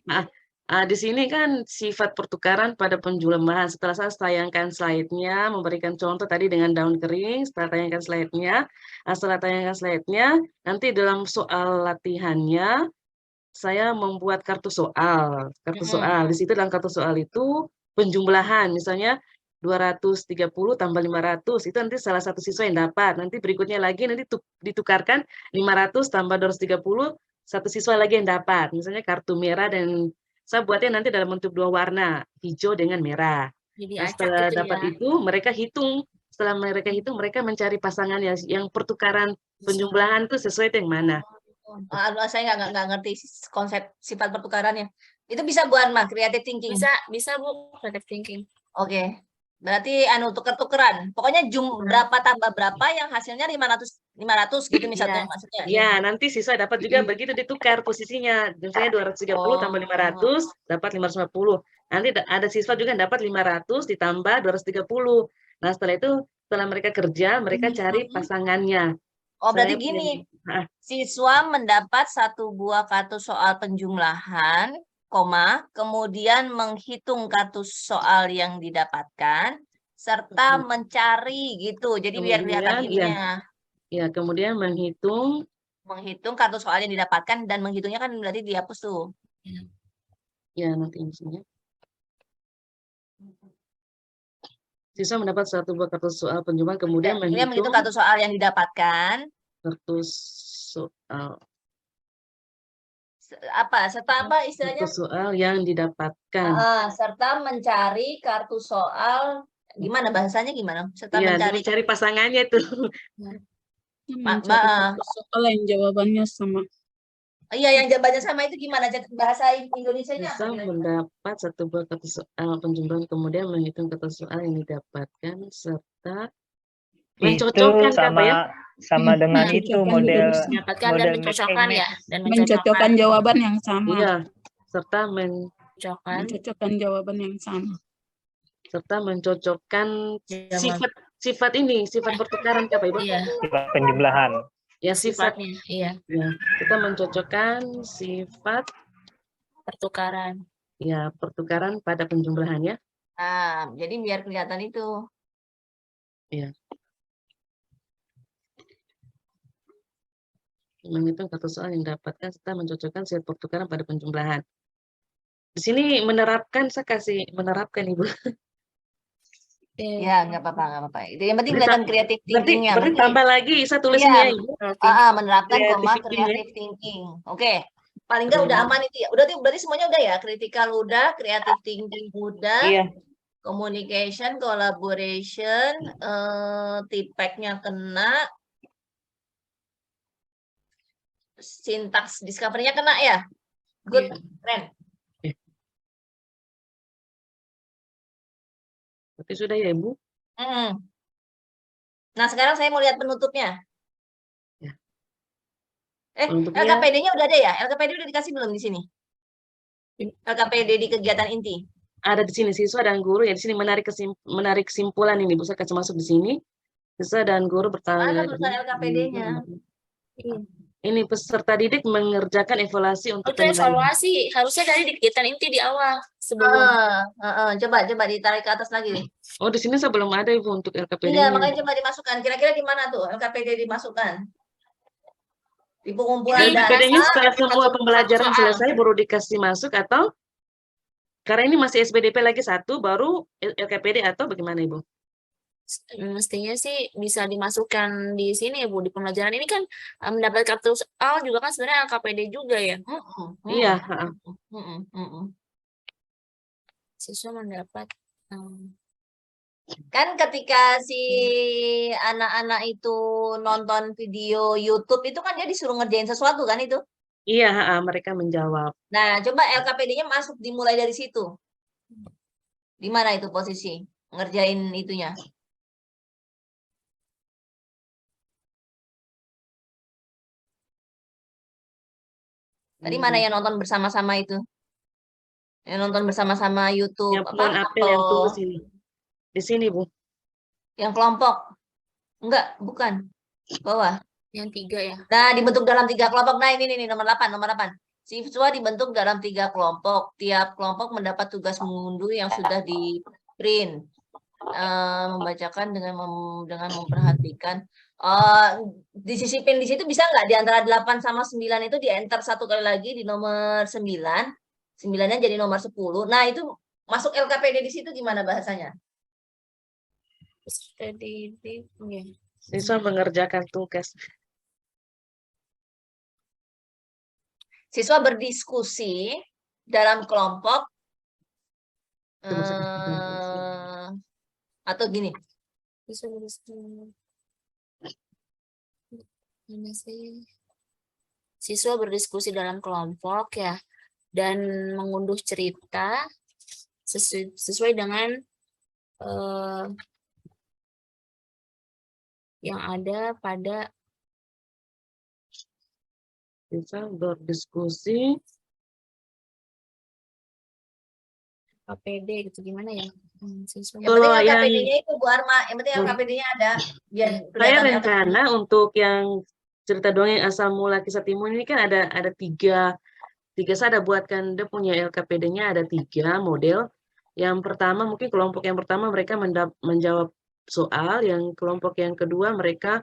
Di sini kan sifat pertukaran pada penjumlahan. Setelah saya tayangkan slide-nya, memberikan contoh tadi dengan daun kering, setelah tayangkan slide-nya, nanti dalam soal latihannya, saya membuat kartu soal. Di situ dalam kartu soal itu penjumlahan, misalnya 230 tambah 500, itu nanti salah satu siswa yang dapat. Nanti berikutnya lagi nanti ditukarkan 500 tambah 230, satu siswa lagi yang dapat. Misalnya kartu merah dan saya buatnya nanti dalam bentuk 2 warna, hijau dengan merah. Jadi Nah, acak setelah gitu dapat ya. itu, mereka hitung. Setelah mereka hitung, mereka mencari pasangan yang pertukaran penjumlahan itu sesuai itu yang mana. Aduh, saya nggak ngerti konsep sifat pertukarannya. Itu bisa buat mah creative thinking. Bisa Bu, creative thinking. Oke. Berarti tuker-tukeran. Pokoknya berapa tambah berapa yang hasilnya 500 gitu misalnya Iya. maksudnya. Ya, nanti siswa dapat juga begitu ditukar posisinya. Misalnya 230 tambah 500 dapat 550. Nanti ada siswa juga yang dapat 500 ditambah 230. Nah, setelah mereka kerja, mereka cari pasangannya. Oh, berarti Saya gini. punya- Siswa mendapat 1 buah kartu soal penjumlahan, kemudian menghitung kartu soal yang didapatkan, serta mencari gitu. Jadi biar kelihatan Kemudian, ininya. ya, kemudian menghitung Kartu soal yang didapatkan dan menghitungnya kan berarti dihapus tuh. ya nanti isinya. Siswa mendapat 1 buah kartu soal penjumlahan, kemudian Kemudian menghitung menghitung kartu soal yang didapatkan. kartu soal. Serta apa istilahnya? Kartu soal yang didapatkan. Serta mencari kartu soal, gimana bahasanya gimana? Serta Iya, mencari mencari pasangannya itu. Mencari soal yang jawabannya sama. Iya, yang jawabannya sama itu gimana bahasa Indonesianya? Bisa mendapat 1 buah kartu soal penjumlahan, kemudian menghitung kartu soal yang didapatkan serta mencocokkan Itu apa ya? sama dengan itu model Mendapatkan dan mencocokkan mix and ya, match. dan Mencocokkan jawaban yang sama. Iya, serta mencocokkan Mencocokkan jawaban yang sama. mencocokkan Jawab. sifat pertukaran apa Ibu? Iya, Sifat penjumlahan. Ya, sifat. sifatnya. Iya, Ya, kita mencocokkan sifat pertukaran. ya pertukaran pada penjumlahannya. Nah, jadi biar kelihatan itu. Iya. Menghitung kartu soal yang didapatkan serta mencocokkan sifat pertukaran pada penjumlahan. Di sini saya kasih menerapkan Ibu. Ya, nggak apa-apa. Itu yang penting kelihatan creative thinking-nya. Berarti tambah lagi saya tulis Iya, ini ya Ibu. menerapkan Creative creative thinking. Oke. Paling nggak udah aman itu ya. Berarti semuanya udah ya. Critical udah, creative thinking udah. Iya. Communication, collaboration, tipeknya kena. Syntax discovery-nya kena ya. Good, keren. Berarti sudah ya Ibu? Nah, sekarang saya mau lihat penutupnya. Ya. Penutupnya... LKPD-nya udah ada ya? LKPD udah dikasih belum di sini? LKPD di kegiatan inti. Ada di sini siswa dan guru ya, di sini menarik kesimpulan ini Bu, saya kasih masuk di sini. Siswa dan guru bertanya. Mana tulisan LKPD-nya? Ini peserta didik mengerjakan evaluasi untuk evaluasi harusnya tadi di kegiatan inti di awal sebelum. Coba ditarik ke atas lagi. Oh, di sini saya belum ada Ibu untuk LKPD. Iya, makanya coba dimasukkan. Kira-kira di mana tuh LKPD dimasukkan? Di pengumpulan LKPD-nya setelah semua pembelajaran selesai baru dikasih masuk atau karena ini masih SBDP lagi 1 baru LKPD atau bagaimana Ibu? Mestinya sih bisa dimasukkan di sini ya Bu, di pembelajaran ini kan mendapat kartu soal juga kan sebenarnya LKPD juga ya. Iya. Siswa mendapat kan ketika si anak-anak itu nonton video YouTube itu kan dia disuruh ngerjain sesuatu kan itu? Iya, mereka menjawab. Nah, coba LKPD-nya masuk dimulai dari situ. Di mana itu posisi ngerjain itunya? Tadi mana yang nonton bersama-sama itu? Yang nonton bersama-sama YouTube yang apel yang tulis ini. Di sini, Bu. Yang kelompok? Enggak, bukan. Bawah. Yang 3 ya. Nah, dibentuk dalam 3 kelompok. Nah, ini nomor 8. Siswa dibentuk dalam 3 kelompok. Tiap kelompok mendapat tugas mengunduh yang sudah di print. Membacakan dengan memperhatikan. Disisipin di situ bisa nggak di antara 8 sama 9 itu di enter 1 kali lagi di nomor 9. 9-nya jadi nomor 10. Nah, itu masuk LKPD di situ gimana bahasanya? Ya. Siswa mengerjakan tugas. Siswa berdiskusi dalam kelompok Itu maksudnya. atau gini. Siswa berdiskusi dalam kelompok ya, dan mengunduh cerita sesuai dengan yang ada pada Siswa berdiskusi KPD gitu, gimana ya? Siswa Yang penting Kalau yang- LKPD-nya itu Bu Arma, yang penting LKPD-nya ada biar saya kelihatan rencana untuk yang cerita dongeng asal mula kisah timun ini kan ada tiga saya ada buatkan dia punya LKPD-nya ada 3 model. Yang pertama mungkin kelompok yang pertama mereka menjawab soal, yang kelompok yang kedua mereka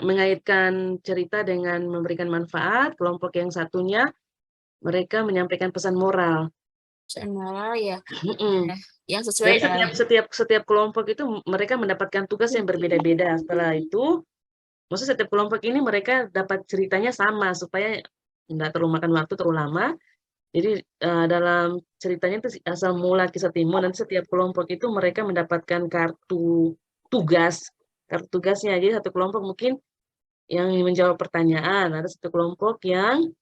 mengaitkan cerita dengan memberikan manfaat, kelompok yang satunya mereka menyampaikan pesan moral. pesan moral ya, Mm-mm. yang sesuai Dan setiap kelompok itu mereka mendapatkan tugas yang berbeda-beda. Setelah itu, maksudnya setiap kelompok ini mereka dapat ceritanya sama supaya nggak terlalu makan waktu terlalu lama. Jadi dalam ceritanya itu asal mula kisah timun, nanti setiap kelompok itu mereka mendapatkan kartu tugasnya. Jadi satu kelompok mungkin yang menjawab pertanyaan, ada satu kelompok yang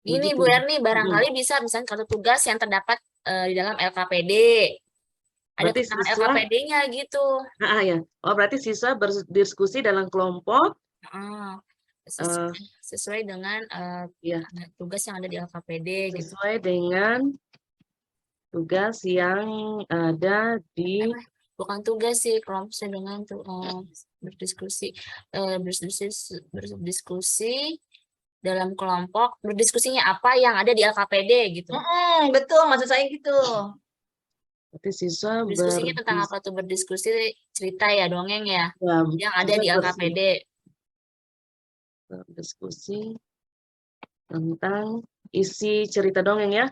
Ini begitu. Bu Erni, barangkali bisa misalnya kartu tugas yang terdapat di dalam LKPD. Ada Berarti keterangan siswa- LKPD-nya gitu. ya. Oh, berarti siswa berdiskusi dalam kelompok Sesuai dengan ya, tugas yang ada di LKPD gitu. sesuai dengan tugas yang ada di Bukan tugas sih, kelompok dengan berdiskusi dalam kelompok, berdiskusinya apa yang ada di LKPD gitu. betul, maksud saya gitu. berarti siswa Diskusinya tentang apa tuh? Berdiskusi cerita ya, dongeng ya, yang ada di LKPD. Berdiskusi tentang isi cerita dongeng ya.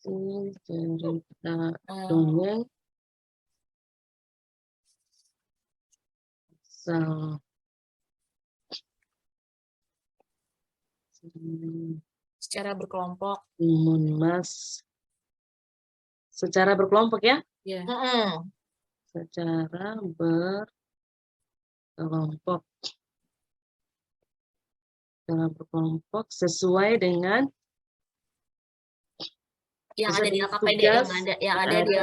Isi cerita dongeng Secara berkelompok. Secara berkelompok ya. Ya. Secara berkelompok. Secara berkelompok sesuai dengan yang ada di LKPD, tugas yang ada di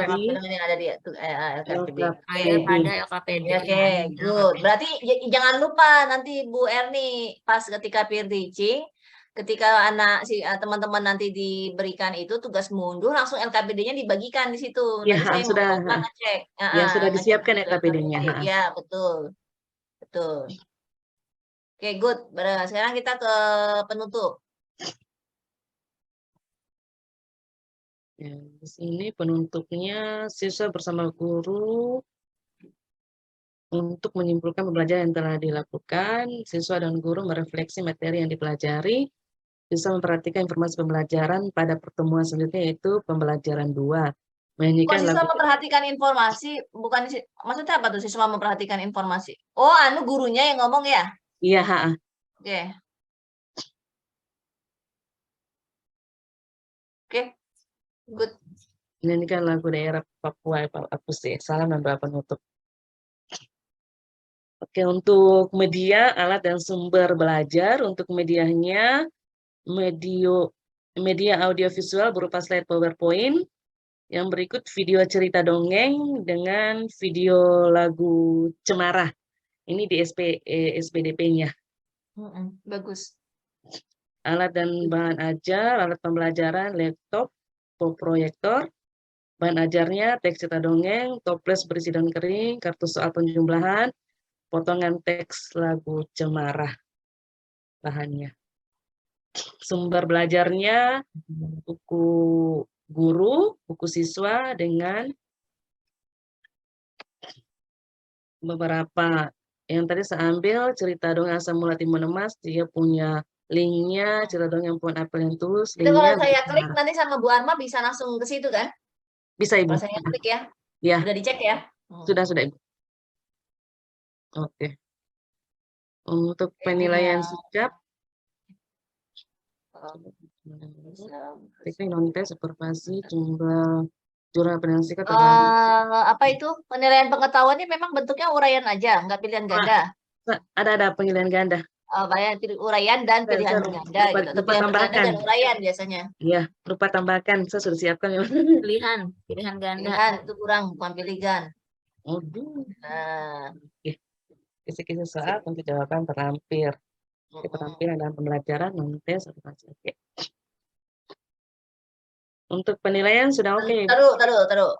LKPD. Ada pada LKPD. Oke, good. Berarti jangan lupa nanti Bu Erni pas ketika peer teaching, ketika teman-teman nanti diberikan itu tugas mundur, langsung LKPD-nya dibagikan di situ. Ya, Nanti saya mau ngecek. Ya, sudah disiapkan LKPD-nya. Iya, betul. Betul. Oke, good. Sekarang kita ke penutup. Ya, di sini penutupnya siswa bersama guru untuk menyimpulkan pembelajaran yang telah dilakukan. Siswa dan guru merefleksi materi yang dipelajari. Siswa memperhatikan informasi pembelajaran pada pertemuan selanjutnya yaitu pembelajaran 2. Siswa memperhatikan informasi, bukan maksudnya apa tuh siswa memperhatikan informasi? Oh, gurunya yang ngomong ya? Iya, Oke. Oke. Good. Ini kan lagu daerah Papua, salam dan doa penutup. Oke, untuk media, alat dan sumber belajar, untuk medianya, media audiovisual berupa slide PowerPoint, yang berikut video cerita dongeng dengan video lagu Cemara. Ini di SPDP-nya. Bagus. Alat dan bahan ajar, alat pembelajaran, laptop, proyektor, bahan ajarnya, teks cerita dongeng, toples berisi daun kering, kartu soal penjumlahan, potongan teks lagu Cemara. bahannya. Sumber belajarnya buku guru, buku siswa dengan beberapa yang tadi saya ambil cerita dongeng Asam Mula Timun Emas, dia punya linknya, cerita dongeng Pohon Apel yang Tulus, Itu kalau linknya saya klik bisa, nanti sama Bu Arma bisa langsung ke situ kan? bisa Ibu. Kalau saya klik ya, Ya, udah dicek ya? sudah Ibu. Oke. Untuk penilaian sikap, teknik non-tes, observasi, jumlah jurnal penilaian sikap terhadap Apa itu penilaian pengetahuannya memang bentuknya uraian aja, nggak pilihan ganda. ada penilaian ganda. Bayang uraian dan pilihan ganda gitu. Atau pilihan ganda dan uraian biasanya. Iya, lupa tambahkan. Saya sudah siapkan ya. Pilihan ganda. Pilihan itu kurang, bukan pilihan. Aduh. Nah, Kisi-kisi soal untuk jawaban terampil. Keterampilan dalam pembelajaran, non-tes, oke. Untuk penilaian sudah oke. Taruh.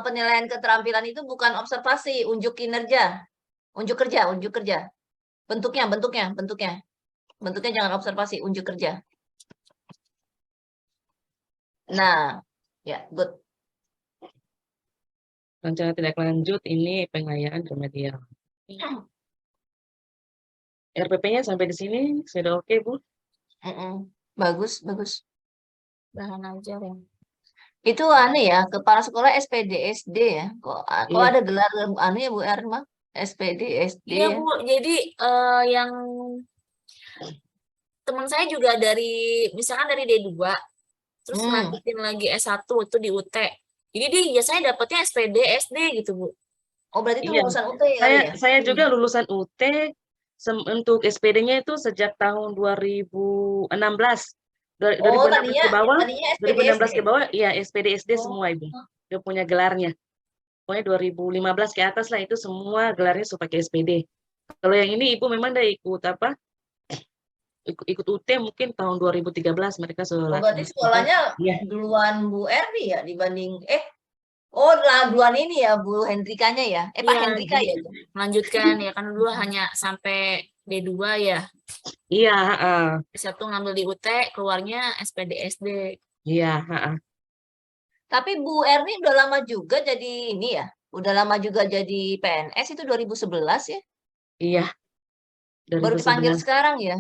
Penilaian keterampilan itu bukan observasi, unjuk kinerja. Unjuk kerja. Bentuknya. Bentuknya jangan observasi, unjuk kerja. Nah, ya, good. Rencana tidak lanjut ini pengayaan remedial. RPP-nya sampai di sini sudah oke, Bu? Bagus. Bahan ajar ya. Itu aneh ya, kepala sekolah SPD SD ya. Kok Iya. ada gelar aneh ya Bu Erma? SPD SD Iya ya. Bu, jadi yang teman saya juga misalkan dari D2, terus lanjutin lagi S1 itu di UT. Jadi dia biasanya dapatnya SPD SD gitu Bu. Oh berarti itu Iya. lulusan UT kali ya? Saya juga lulusan UT, untuk SPD-nya itu sejak tahun 2016. 2016 ke bawah, tadinya SPD 2016 ke bawah, iya SPD SD Oh. semua Ibu. Dia punya gelarnya. Pokoknya 2015 ke atas lah itu semua gelarnya sudah pakai SPD. Kalau yang ini Ibu memang udah ikut apa? Ikut UT mungkin tahun 2013 mereka sudah. Berarti sekolahnya Iya. duluan Bu Erni ya dibanding duluan ini ya Bu Hendrikanya ya. Pak Iya, Hendrika ya. melanjutkan ya kan dulu hanya sampai D2 ya. Iya, S1 ngambil di UT, keluarnya SPD SD. Iya, Tapi Bu Erni udah lama juga jadi ini ya. Udah lama juga jadi PNS itu 2011 ya. Iya. Baru 2011. dipanggil sekarang ya.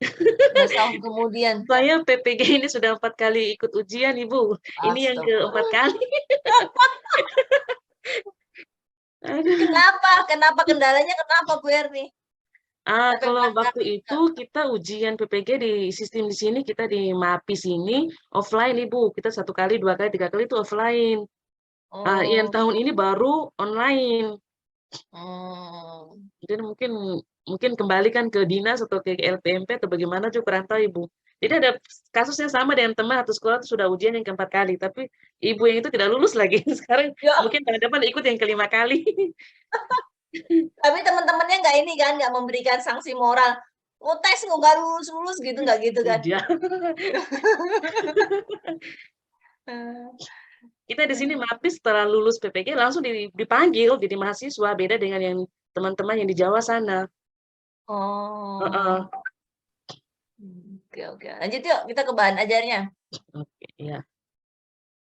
2 tahun kemudian. Saya PPG ini sudah 4 kali ikut ujian, Ibu. Ini yang ke-4 kali. Kenapa kendalanya Bu Erni? Kalau waktu itu kita ujian PPG di sistem di sini, kita di MAPI sini offline Ibu. Kita 1 kali, 2 kali, 3 kali itu offline. Yang tahun ini baru online. Jadi mungkin kembalikan ke dinas atau ke LPMP atau bagaimana juga kurang tahu Ibu. Jadi ada kasusnya sama dengan teman atau sekolah itu sudah ujian yang ke-4 kali, tapi Ibu yang itu tidak lulus lagi. Sekarang mungkin tahun depan ikut yang ke-5 kali. Tapi teman-temannya nggak memberikan sanksi moral. Tes nggak lulus gitu, nggak gitu kan? Iya. Kita di sini MAPI setelah lulus PPG langsung dipanggil jadi mahasiswa, beda dengan yang teman-teman yang di Jawa sana. Oke. Lanjut yuk, kita ke bahan ajarnya. Oke, ya.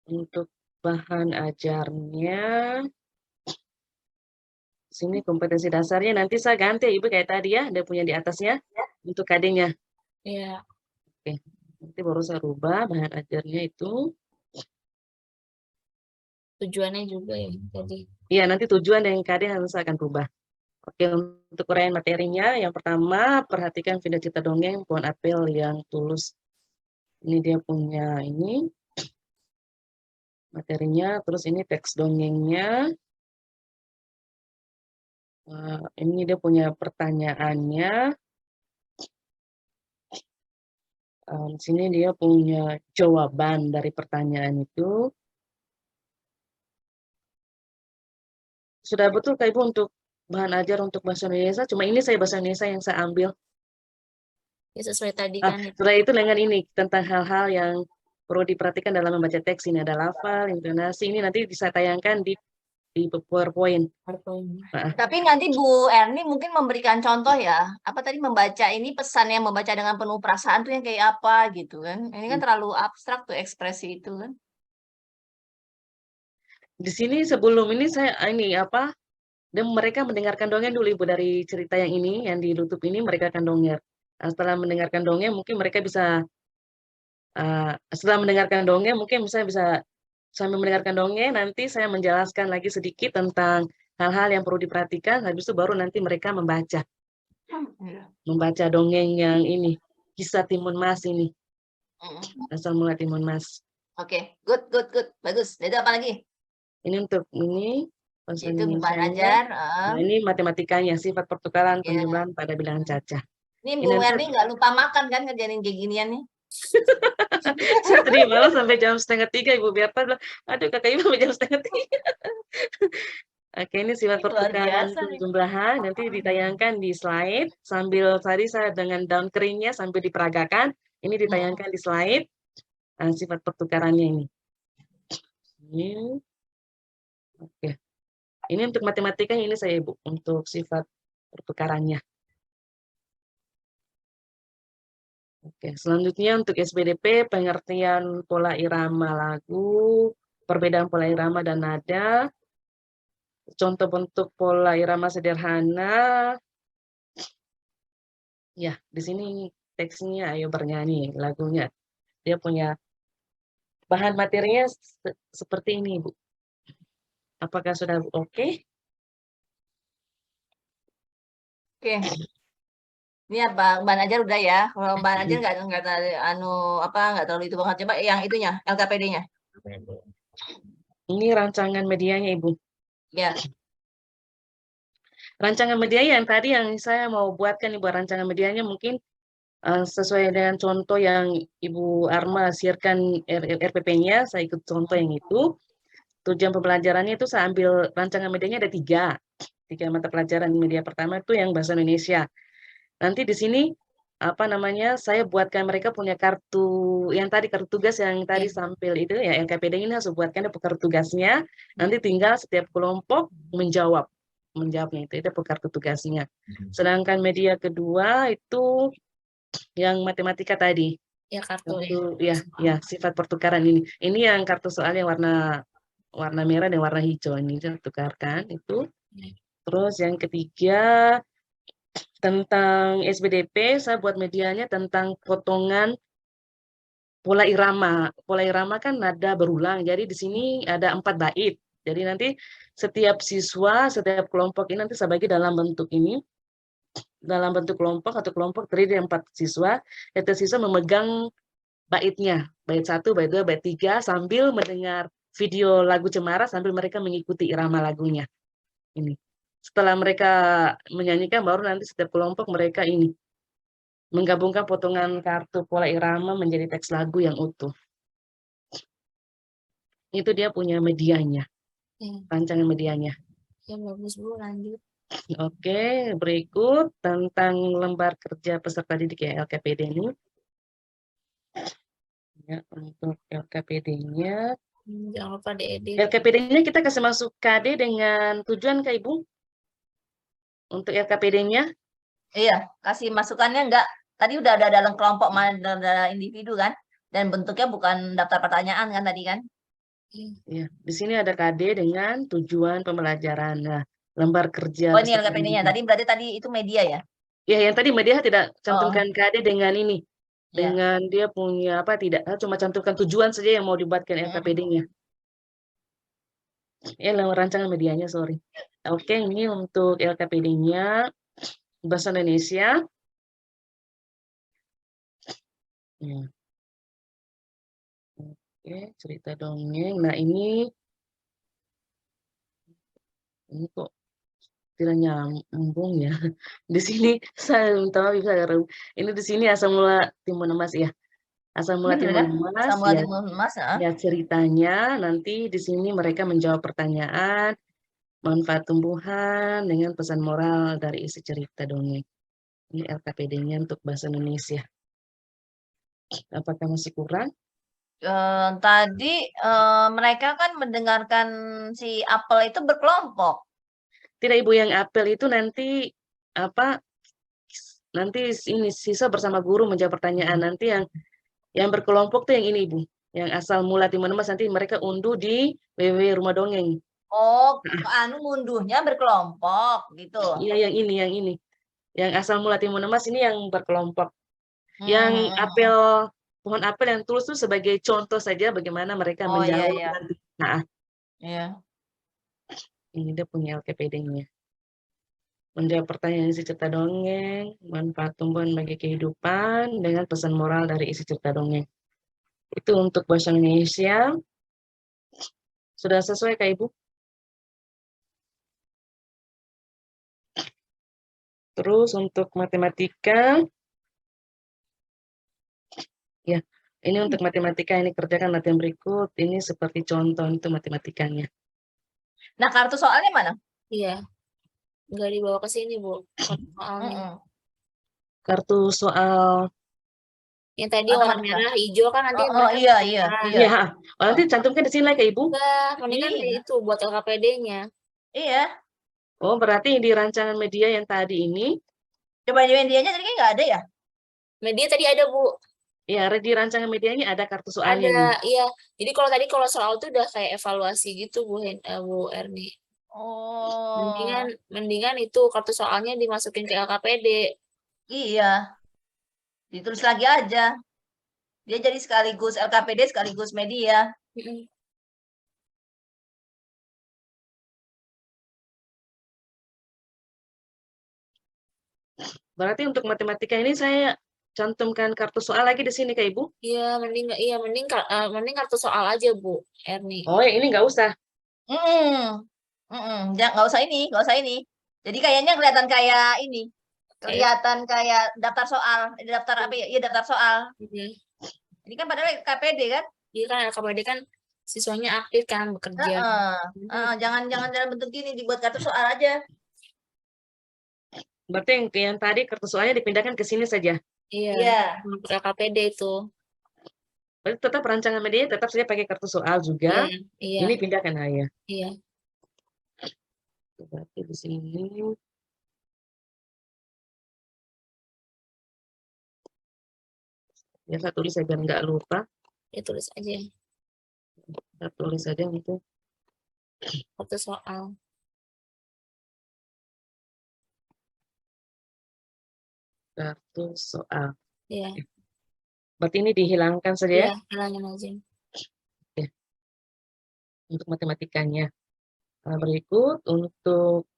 Untuk bahan ajarnya, sini kompetensi dasarnya nanti saya ganti Ibu kayak tadi ya, dia punya di atasnya untuk KD-nya. Iya. Oke, nanti baru saya rubah bahan ajarnya itu. Tujuannya juga ya tadi. Iya, nanti tujuan dan KD harus akan rubah. Oke, untuk uraian materinya, yang pertama perhatikan video cerita dongeng Pohon Apel yang Tulus. Ini dia punya ini materinya, terus ini teks dongengnya. Ini dia punya pertanyaannya. Di sini dia punya jawaban dari pertanyaan itu. Sudah betul Kak Ibu untuk bahan ajar untuk bahasa Indonesia, cuma ini saya bahasa Indonesia yang saya ambil. Ya sesuai tadi kan. Setelah itu dengan ini, tentang hal-hal yang perlu diperhatikan dalam membaca teks, ini ada lafal, intonasi, ini nanti bisa tayangkan di di PowerPoint. Tapi nanti Bu Erni mungkin memberikan contoh ya, apa tadi membaca ini pesan yang membaca dengan penuh perasaan tuh yang kayak apa gitu kan. Ini kan terlalu abstrak tuh ekspresi itu kan. Di sini sebelum ini saya ini apa? Dan mereka mendengarkan dongeng dulu Ibu dari cerita yang ini, yang di YouTube ini mereka akan dongeng. Nah, setelah mendengarkan dongeng mungkin mereka bisa setelah mendengarkan dongeng mungkin saya bisa sambil mendengarkan dongeng nanti saya menjelaskan lagi sedikit tentang hal-hal yang perlu diperhatikan, habis itu baru nanti mereka membaca dongeng yang ini, kisah Timun Mas ini, asal mula Timun Mas. Oke, good. Bagus. Itu apa lagi? Ini untuk ini bahasa Itu Mbak Indonesianya. Najar. Nah, ini matematikanya, sifat pertukaran Iya. penjumlahan pada bilangan cacah. Ini Ini Bu nanti- Erni nggak lupa makan kan ngerjain kayak ginian nih. Saya tadi malam sampai jam 2:30 Ibu Berta bilang, aduh kakak Ibu sampai jam 2:30. Oke, ini sifat Ini luar pertukaran biasa nih. penjumlahan nanti ditayangkan di slide sambil tadi saya dengan daun keringnya sambil diperagakan. Ini ditayangkan di slide sifat pertukarannya ini. Ini. Oke. Ini untuk matematikanya ini saya Ibu untuk sifat pertukarannya. Oke, selanjutnya untuk SBDP pengertian pola irama lagu, perbedaan pola irama dan nada, contoh bentuk pola irama sederhana. Ya, di sini teksnya Ayo Bernyanyi, lagunya. Dia punya bahan materinya seperti ini, Bu. Apakah sudah oke? Oke. Ini apa Mbak Najar udah ya. Kalau Mbak Najar nggak terlalu itu banget. Coba yang itunya, LKPD-nya. Ini rancangan medianya, Ibu. Ya. Rancangan media yang tadi yang saya mau buatkan Ibu, rancangan medianya mungkin sesuai dengan contoh yang Ibu Arma siarkan RPP-nya, saya ikut contoh yang itu. Tujuan pembelajarannya itu saya ambil rancangan medianya ada tiga mata pelajaran. Media pertama itu yang bahasa Indonesia. Nanti di sini saya buatkan mereka punya kartu yang tadi, kartu tugas yang tadi sampil itu ya, LKPD ini harus buatkan kartu tugasnya. Nanti tinggal setiap kelompok menjawabnya itu kartu tugasnya. Sedangkan media kedua itu yang matematika tadi. Ya kartu Ya sifat pertukaran ini. Ini yang kartu soal yang warna merah dan warna hijau ini saya tukarkan itu. Terus yang ketiga tentang SBDP saya buat medianya tentang potongan pola irama. Pola irama kan nada berulang. Jadi di sini ada 4 bait. Jadi nanti setiap siswa, setiap kelompok ini nanti saya bagi dalam bentuk ini. Dalam bentuk kelompok, atau kelompok terdiri dari 4 siswa. Setiap siswa memegang baitnya. Bait 1, bait 2, bait 3 sambil mendengar video lagu Cemara sambil mereka mengikuti irama lagunya. Ini. Setelah mereka menyanyikan baru nanti setiap kelompok mereka ini menggabungkan potongan kartu pola irama menjadi teks lagu yang utuh. Itu dia punya medianya. Rancangan medianya. Ya bagus Bu, lanjut. Oke, berikut tentang lembar kerja peserta didik ya LKPD ini. Ya, untuk LKPD-nya. Jangan lupa diedit. LKPD-nya kita kasih masuk KD dengan tujuan Kak Ibu? Untuk LKPD-nya? Iya, kasih masukannya enggak. Tadi udah ada dalam kelompok ada individu kan? Dan bentuknya bukan daftar pertanyaan kan tadi kan? Ya, di sini ada KD dengan tujuan pembelajaran. Nah, lembar kerja. Oh, ini LKPD-nya. Berarti tadi itu media ya? Ya, yang tadi media tidak cantumkan KD dengan ini. Dengan dia punya tidak, cuma cantumkan tujuan saja yang mau dibuatkan LKPD-nya. Ya, rancangan medianya, sorry. Oke, ini untuk LKPD-nya bahasa Indonesia. Ya. Oke, cerita dongeng. Nah, ini kok tidak nyambung ya. Di sini saya minta maaf ini di sini asal mula Timun Mas ya. Asal mula Timun Mas ya ceritanya nanti di sini mereka menjawab pertanyaan manfaat tumbuhan dengan pesan moral dari isi cerita dongeng. Ini LKPD-nya untuk bahasa Indonesia. Apakah masih kurang? Tadi mereka kan mendengarkan si apel itu berkelompok. Tidak Ibu, yang apel itu nanti apa? Nanti ini siswa bersama guru menjawab pertanyaan. Nanti yang berkelompok tuh yang ini Ibu. Yang asal mula Timonemas nanti mereka unduh di www Rumah Dongeng. Oh, ngunduhnya berkelompok gitu. Iya, yang ini. Yang asal mula Timonemas ini yang berkelompok. Yang Hmm. apel, pohon apel yang tulus itu sebagai contoh saja bagaimana mereka Oh iya menjawab iya. nanti. Nah, Iya. ini dia punya LKPD-nya. Menjawab pertanyaan isi cerita dongeng, manfaat tumbuhan bagi kehidupan, dengan pesan moral dari isi cerita dongeng. Itu untuk bahasa Indonesia. Sudah sesuai Kak Ibu? Terus untuk matematika, ya, ini untuk matematika ini kerjakan latihan berikut. Ini seperti contoh untuk matematikanya. Nah, kartu soalnya mana? Iya. Nggak dibawa ke sini, Bu. Soalnya. Mm-mm. Kartu soal, Yang tadi warna Matematika. merah, hijau kan nanti Oh, mereka iya, bisa iya, peran. iya. ya, nanti cantumkan di sini lah Kak Ibu. Udah, mendingan Iya. itu buat LKPD-nya. Iya. Oh, berarti di rancangan media yang tadi ini, Coba di medianya tadi nggak ada ya? Media tadi ada, Bu. ya di rancangan medianya ada kartu soalnya nih. Ada, iya. Jadi kalau soal itu udah kayak evaluasi gitu, Bu Erni. Oh. Mendingan itu kartu soalnya dimasukin ke LKPD. Iya. Ditulis lagi aja. Dia jadi sekaligus LKPD sekaligus media. Mm-mm. Berarti untuk matematika ini saya cantumkan kartu soal lagi di sini Kak Ibu. Iya, mending kartu soal aja, Bu Erni. Oh, yang ini nggak usah. Jangan nggak usah ini. Jadi kayaknya kelihatan kayak ini. Kelihatan kayak daftar soal, daftar apa ya? Iya, daftar soal. Iya. Ini kan padahal KPD kan? Iya kan LKPD kan siswanya aktif kan bekerja. Jangan dalam bentuk gini, dibuat kartu soal aja. Berarti yang tadi kartu soalnya dipindahkan ke sini saja. Iya. Iya. Untuk LKPD itu. Berarti tetap rancangan media tetap saja pakai kartu soal juga. Iya. Ini pindahkan ya. Iya. Berarti di sini. Ya, saya tulis biar nggak lupa. Ya tulis aja Saya tulis saja itu. kartu soal. Kartu soal. Iya. Berarti ini dihilangkan saja ya? Iya, hilangin aja. Untuk matematikanya. Nah, berikut untuk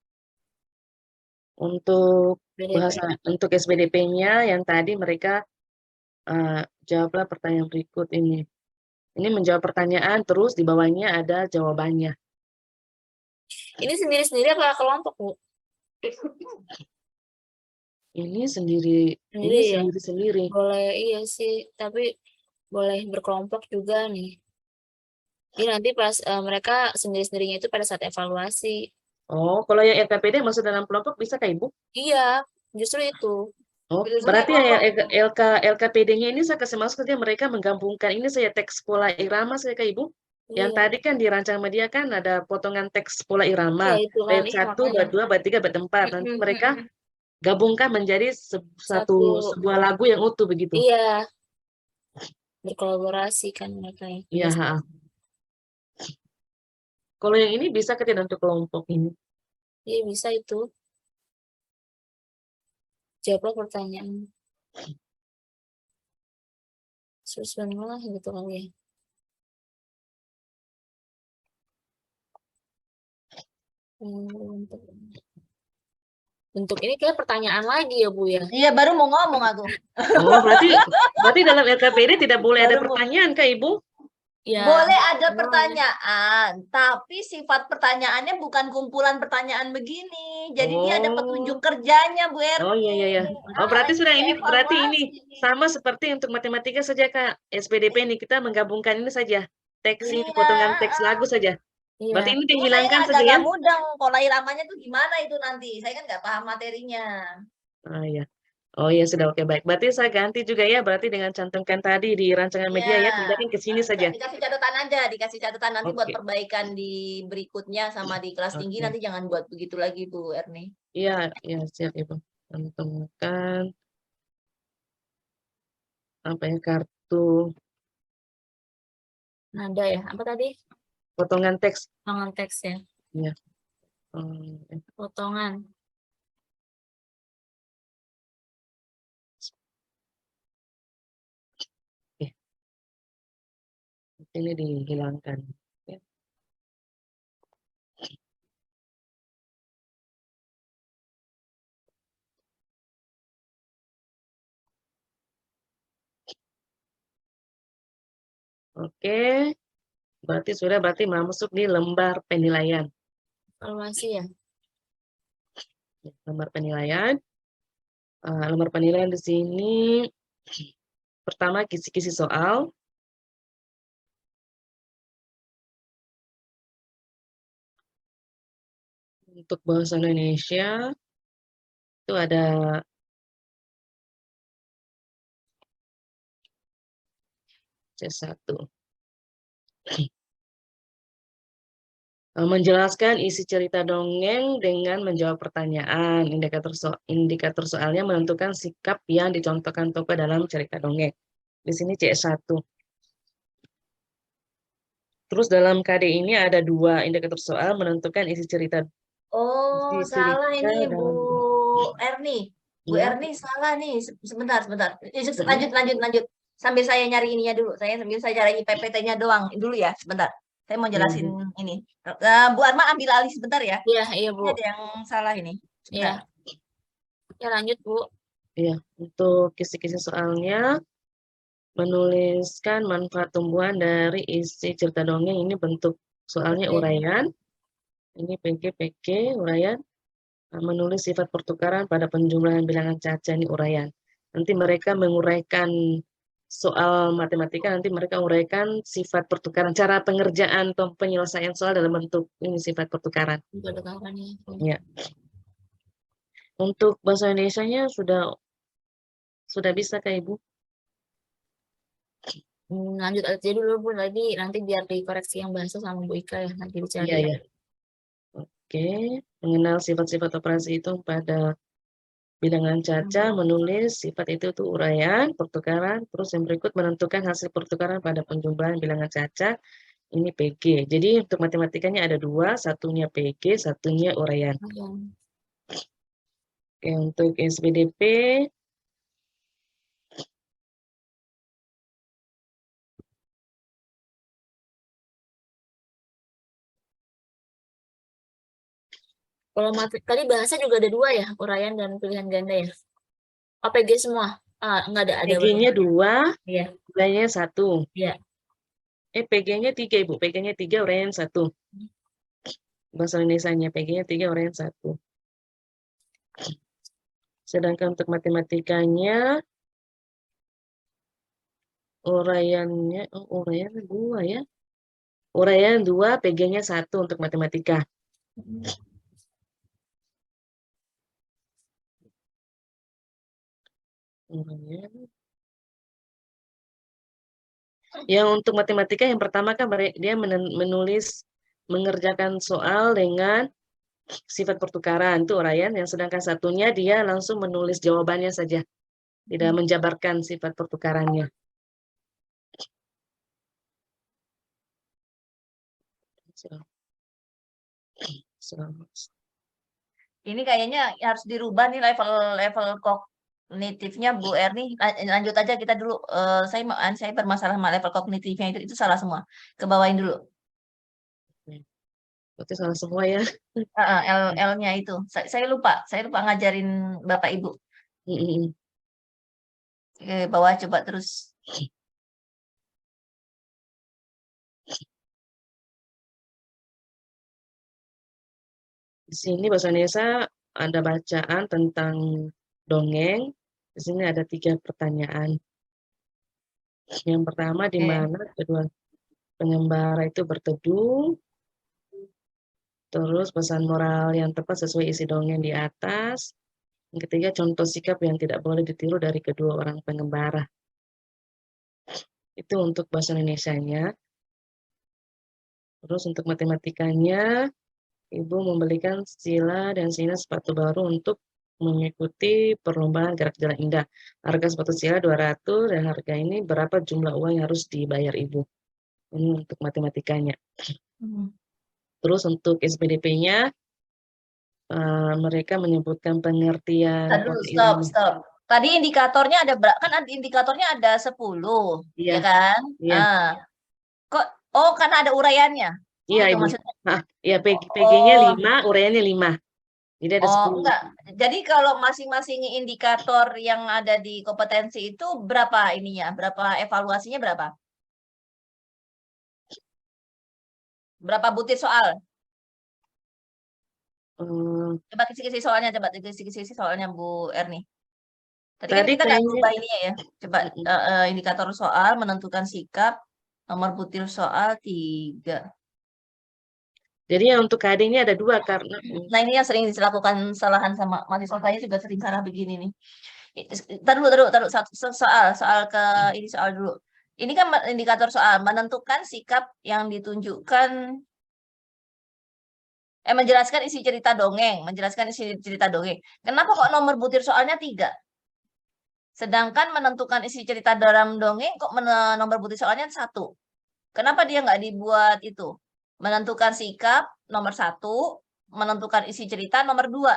BDP. bahasa untuk SBDP-nya yang tadi mereka jawablah pertanyaan berikut ini. Ini menjawab pertanyaan terus di bawahnya ada jawabannya. Ini sendiri-sendiri apa kelompok, Bu? Ini sendiri, Sendiri ini ya? sendiri-sendiri. Boleh, iya sih, tapi boleh berkelompok juga nih. Jadi nanti pas mereka sendiri-sendirinya itu pada saat evaluasi. Oh, kalau yang LKPD masuk dalam kelompok bisa Kak Ibu? Iya, justru itu. Oh, Biasanya berarti kelompok. LKPD-nya ini saya kasih masuk saja mereka menggabungkan ini saya teks pola irama saya Kak Ibu. Yang Iya. tadi kan di rancangan media kan ada potongan teks pola irama. Iya, itu kan, Bait iya, 1, makanya. bait 2, bait 3, bait 4. Nanti mereka gabungkan menjadi sebuah lagu yang utuh begitu. Iya. Berkolaborasi kan mereka ya. Iya, kalau yang ini bisa ke tidak untuk kelompok ini? Iya, bisa itu. Jawablah pertanyaan. Susun lah gitu kali ya. Untuk ini kayak pertanyaan lagi ya, Bu ya. Iya, baru mau ngomong aku. Oh, berarti dalam LKPD tidak boleh ada pertanyaan Kak Ibu? Ya. Boleh ada pertanyaan, tapi sifat pertanyaannya bukan kumpulan pertanyaan begini. Jadi dia ada petunjuk kerjanya, Bu Erni. Oh iya. Oh, berarti sudah ini berarti ini sama seperti untuk matematika saja Kak. SPDP ini kita menggabungkan ini saja. Teks ini potongan teks lagu saja. Iya. Berarti ini Saya dihilangkan saja ya. agak mudeng pola iramanya tuh gimana itu nanti. Saya kan nggak paham materinya. Ah ya. Oh iya sudah, oke baik. Berarti saya ganti juga ya, berarti dengan cantumkan tadi di rancangan media ya, Ya, pindahkan ke sini saja. dikasih catatan aja, dikasih catatan nanti buat Oke, perbaikan di berikutnya sama di kelas tinggi oke. nanti jangan buat begitu lagi Bu Erni. Iya, iya siap Ibu. Cantumkan apa ya, kartu Nada ya. Apa tadi? potongan teks. Potongan teks ya. Iya. Potongan. Ini dihilangkan. Ya. Oke, berarti masuk di lembar penilaian. Evaluasi ya. Lembar penilaian. Lembar penilaian di sini pertama kisi-kisi soal. Untuk bahasa Indonesia itu ada C1. Menjelaskan isi cerita dongeng dengan menjawab pertanyaan. Indikator soalnya menentukan sikap yang dicontohkan tokoh dalam cerita dongeng. Di sini C1. Terus dalam KD ini ada 2 indikator soal menentukan isi cerita. Oh, Isi salah cerita ini Bu dalam Erni. Bu ya. Erni salah nih. Sebentar. Mm-mm. Lanjut. Sambil saya nyari ininya dulu. Sambil saya cari PPT-nya doang dulu ya, sebentar. Saya mau jelasin ini. Bu Arma ambil alih sebentar ya. Iya, iya Ini Bu. ada yang salah ini. Iya. Sebentar. Ya lanjut Bu. Iya, untuk kisi-kisi soalnya menuliskan manfaat tumbuhan dari isi cerita dongeng. Ini bentuk soalnya Oke. uraian. Ini PG uraian. Menulis sifat pertukaran pada penjumlahan bilangan caca, ini uraian. Nanti mereka menguraikan soal matematika, nanti mereka uraikan sifat pertukaran, cara pengerjaan atau penyelesaian soal dalam bentuk ini sifat pertukaran. Pertukarannya. Ya. Untuk bahasa Indonesianya sudah bisa Kak Ibu? Lanjut aja dulu Bu, nanti biar dikoreksi yang bahasa sama Bu Ika ya, nanti dicari. Iya, ya. Oke, mengenal sifat-sifat operasi itu pada bilangan caca, menulis sifat itu tuh uraian, pertukaran, terus yang berikut menentukan hasil pertukaran pada penjumlahan bilangan caca, ini PG. Jadi untuk matematikanya ada 2, satunya PG, satunya uraian. Oke, untuk SPDP, Kalau tadi bahasa juga ada 2 ya, uraian dan pilihan ganda ya. OPG semua. Enggak ada PG-nya 2, Iya. uraiannya 1. Iya. PG-nya 3 Ibu, PG-nya 3, uraian 1. Bahasa Indonesianya PG-nya 3, uraian 1. Sedangkan untuk matematikanya uraiannya 2 ya. Uraian 2, PG-nya 1 untuk matematika. Yang untuk matematika yang pertama kan dia mengerjakan soal dengan sifat pertukaran, itu uraian. Yang sedangkan satunya dia langsung menulis jawabannya saja, tidak menjabarkan sifat pertukarannya. Ini kayaknya harus dirubah nih level kognitifnya Bu Erni. Lanjut aja kita dulu. Saya bermasalah sama level kognitifnya itu salah semua. Kebawain dulu. Berarti salah semua ya. L-nya itu. Saya lupa ngajarin Bapak Ibu. Bawah coba terus. Di sini bahasa Indonesia ada bacaan tentang dongeng. Di sini ada 3 pertanyaan. Yang pertama, di mana kedua pengembara itu berteduh. Terus pesan moral yang tepat sesuai isi dongeng di atas. Yang ketiga, contoh sikap yang tidak boleh ditiru dari kedua orang pengembara. Itu untuk bahasa Indonesianya. Terus untuk matematikanya, Ibu membelikan Sila dan Sina sepatu baru untuk mengikuti perlombaan gerak jalan indah. Harga sepatu Sila 200 dan harga ini berapa jumlah uang yang harus dibayar Ibu. Ini untuk matematikanya. Terus untuk SPDP-nya, mereka menyebutkan pengertian Tadi dulu, pola irama. stop. Tadi indikatornya ada kan indikatornya ada 10, ya Iya, kan? iya. Kok karena ada uraiannya. Iya, Gitu Ibu. maksudnya. Iya, PG-nya 5, uraiannya 5. Jadi ada 10. Enggak. Jadi kalau masing-masing indikator yang ada di kompetensi itu berapa ininya? Berapa evaluasinya berapa? Berapa butir soal? Coba kisi-kisi soalnya, Bu Erni. Tadi kan Tadi kita nggak kayaknya berubah ini ya. Coba indikator soal, menentukan sikap, nomor butir soal 3. jadi yang untuk KD ini ada 2 karena Nah ini yang sering dilakukan kesalahan sama mahasiswa saya juga sering salah begini nih. Taruh soal dulu. Ini kan indikator soal menentukan sikap yang ditunjukkan, menjelaskan isi cerita dongeng, Kenapa kok nomor butir soalnya 3? Sedangkan menentukan isi cerita dalam dongeng kok nomor butir soalnya 1? Kenapa dia nggak dibuat itu? Menentukan sikap nomor 1, menentukan isi cerita nomor 2.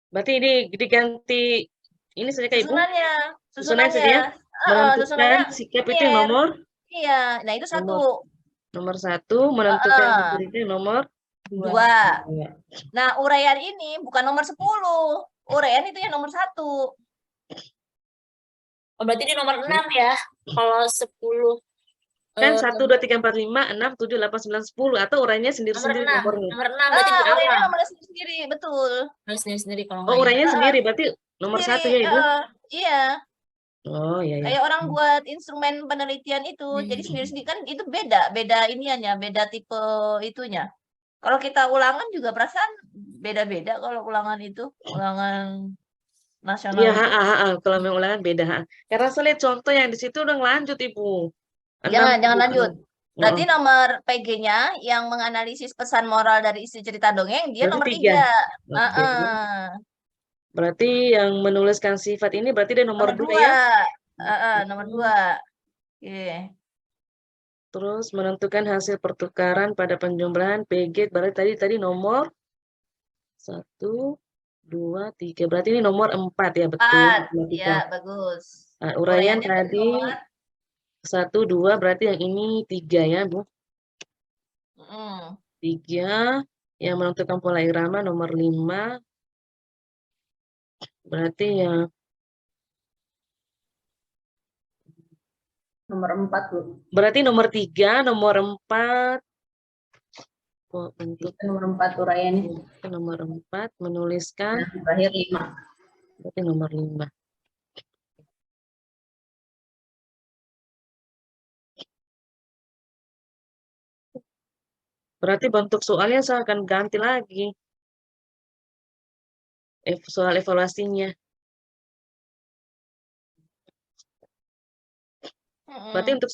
berarti ini diganti ini saja Kak Ibu. Susunannya saja ya. Menentukan susunannya sikap itu linear. nomor Iya, nah itu 1. nomor 1, menentukan itu nomor 2. 2. Nah, uraian ini bukan nomor 10. Uraian itu yang nomor 1. Oh, berarti di nomor 6 ya. Kalau 10 Kan 1, 2, 3, 4, 5, 6, 7, 8, 9, 10 atau uraiannya sendiri-sendiri nomornya. Nomor 6 berarti di Uraiannya awal. nomor sendiri, betul. Harus sendiri-sendiri kalau Oh, nggak ya. uraiannya sendiri berarti nomor 1 ya Ibu. Iya. Oh, iya ya. Kayak orang buat instrumen penelitian itu, jadi sendiri-sendiri kan itu beda iniannya, beda tipe itunya. Kalau kita ulangan juga perasaan beda-beda kalau ulangan itu, ulangan nasional Iya, itu. kalau memang ulangan beda. Karena saya lihat contoh yang di situ udah lanjut Ibu. Jangan lanjut. Berarti Oh, nomor PG-nya yang menganalisis pesan moral dari isi cerita dongeng, dia berarti nomor 3. 3. Oke. Berarti yang menuliskan sifat ini berarti dia nomor 2 ya. Nomor 2. Oke. Terus menentukan hasil pertukaran pada penjumlahan PG berarti tadi nomor 1, 2, 3. Berarti ini nomor 4 ya, betul. 4. Ya, bagus. Uraian Uraiannya tadi nomor 1, 2 berarti yang ini 3 ya, Bu. 3 yang menentukan pola irama nomor 5. Berarti ya nomor 4, Bu. Berarti nomor 3, nomor 4. Oh, bentuk Nomor 4 uraiannya. nomor 4 menuliskan. Nah, terakhir 5. Berarti nomor 5. Berarti bentuk soalnya saya akan ganti lagi. Soal evaluasinya. Berarti untuk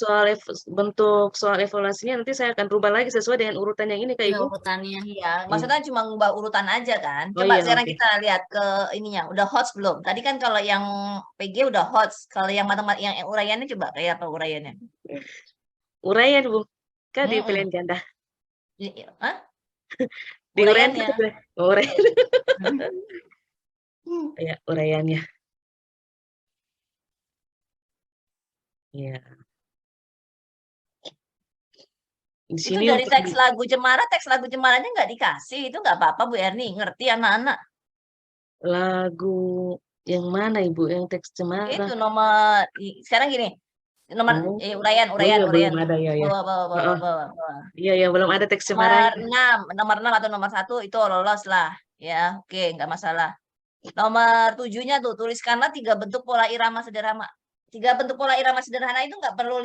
bentuk soal evaluasinya nanti saya akan rubah lagi sesuai dengan urutan yang ini Kak Iya, Ibu. urutannya. Iya, maksudnya cuma ngubah urutan aja kan. Oh Coba iya, sekarang oke. kita lihat ke ininya, udah hot belum? Tadi kan kalau yang PG udah hot, kalau yang matematika yang uraiannya coba kayak apa uraiannya? Uraian Bu. Kan di Mm-mm. pilihan ganda. Hah? Di uraian Uraiannya. kan uraian. Ya, uraiannya. Iya. Di Itu sini dari untuk teks lagu Cemaranya nggak dikasih, itu nggak apa-apa Bu Erni, ngerti anak-anak. lagu yang mana Ibu yang teks cemara? Itu nomor, sekarang gini, nomor uraian. Belum ada ya. Bawa. Iya, belum ada teks cemara. Nomor 6 atau nomor 1 itu lolos lah. Ya, oke, nggak masalah. Nomor 7-nya tuh, tuliskanlah 3 bentuk pola irama sederhana. 3 bentuk pola irama sederhana itu nggak perlu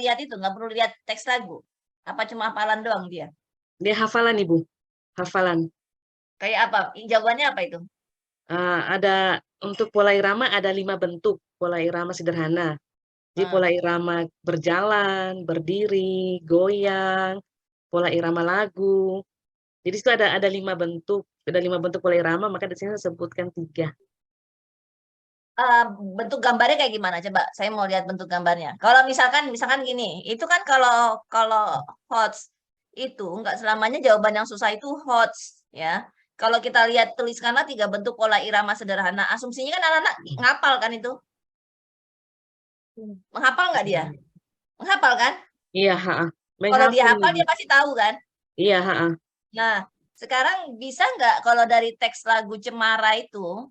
lihat teks lagu. Apa cuma hafalan doang dia? Dia hafalan Ibu, hafalan. Kayak apa? Jawabannya apa itu? Ada untuk pola irama ada 5 bentuk pola irama sederhana. Jadi Hmm. pola irama berjalan, berdiri, goyang, pola irama lagu. Jadi itu ada 5 bentuk, pola irama, maka di sini saya sebutkan 3. Bentuk gambarnya kayak gimana? Coba saya mau lihat bentuk gambarnya. Kalau misalkan gini, itu kan kalau HOTS itu enggak selamanya jawaban yang susah itu HOTS ya. Kalau kita lihat tuliskanlah 3 bentuk pola irama sederhana. Asumsinya kan anak-anak ngapal kan itu? Menghafal nggak dia? Menghafal kan? Iya, Kalau dia menghafal hafal Ibu. dia pasti tahu kan? Iya, Nah, sekarang bisa nggak kalau dari teks lagu Cemara itu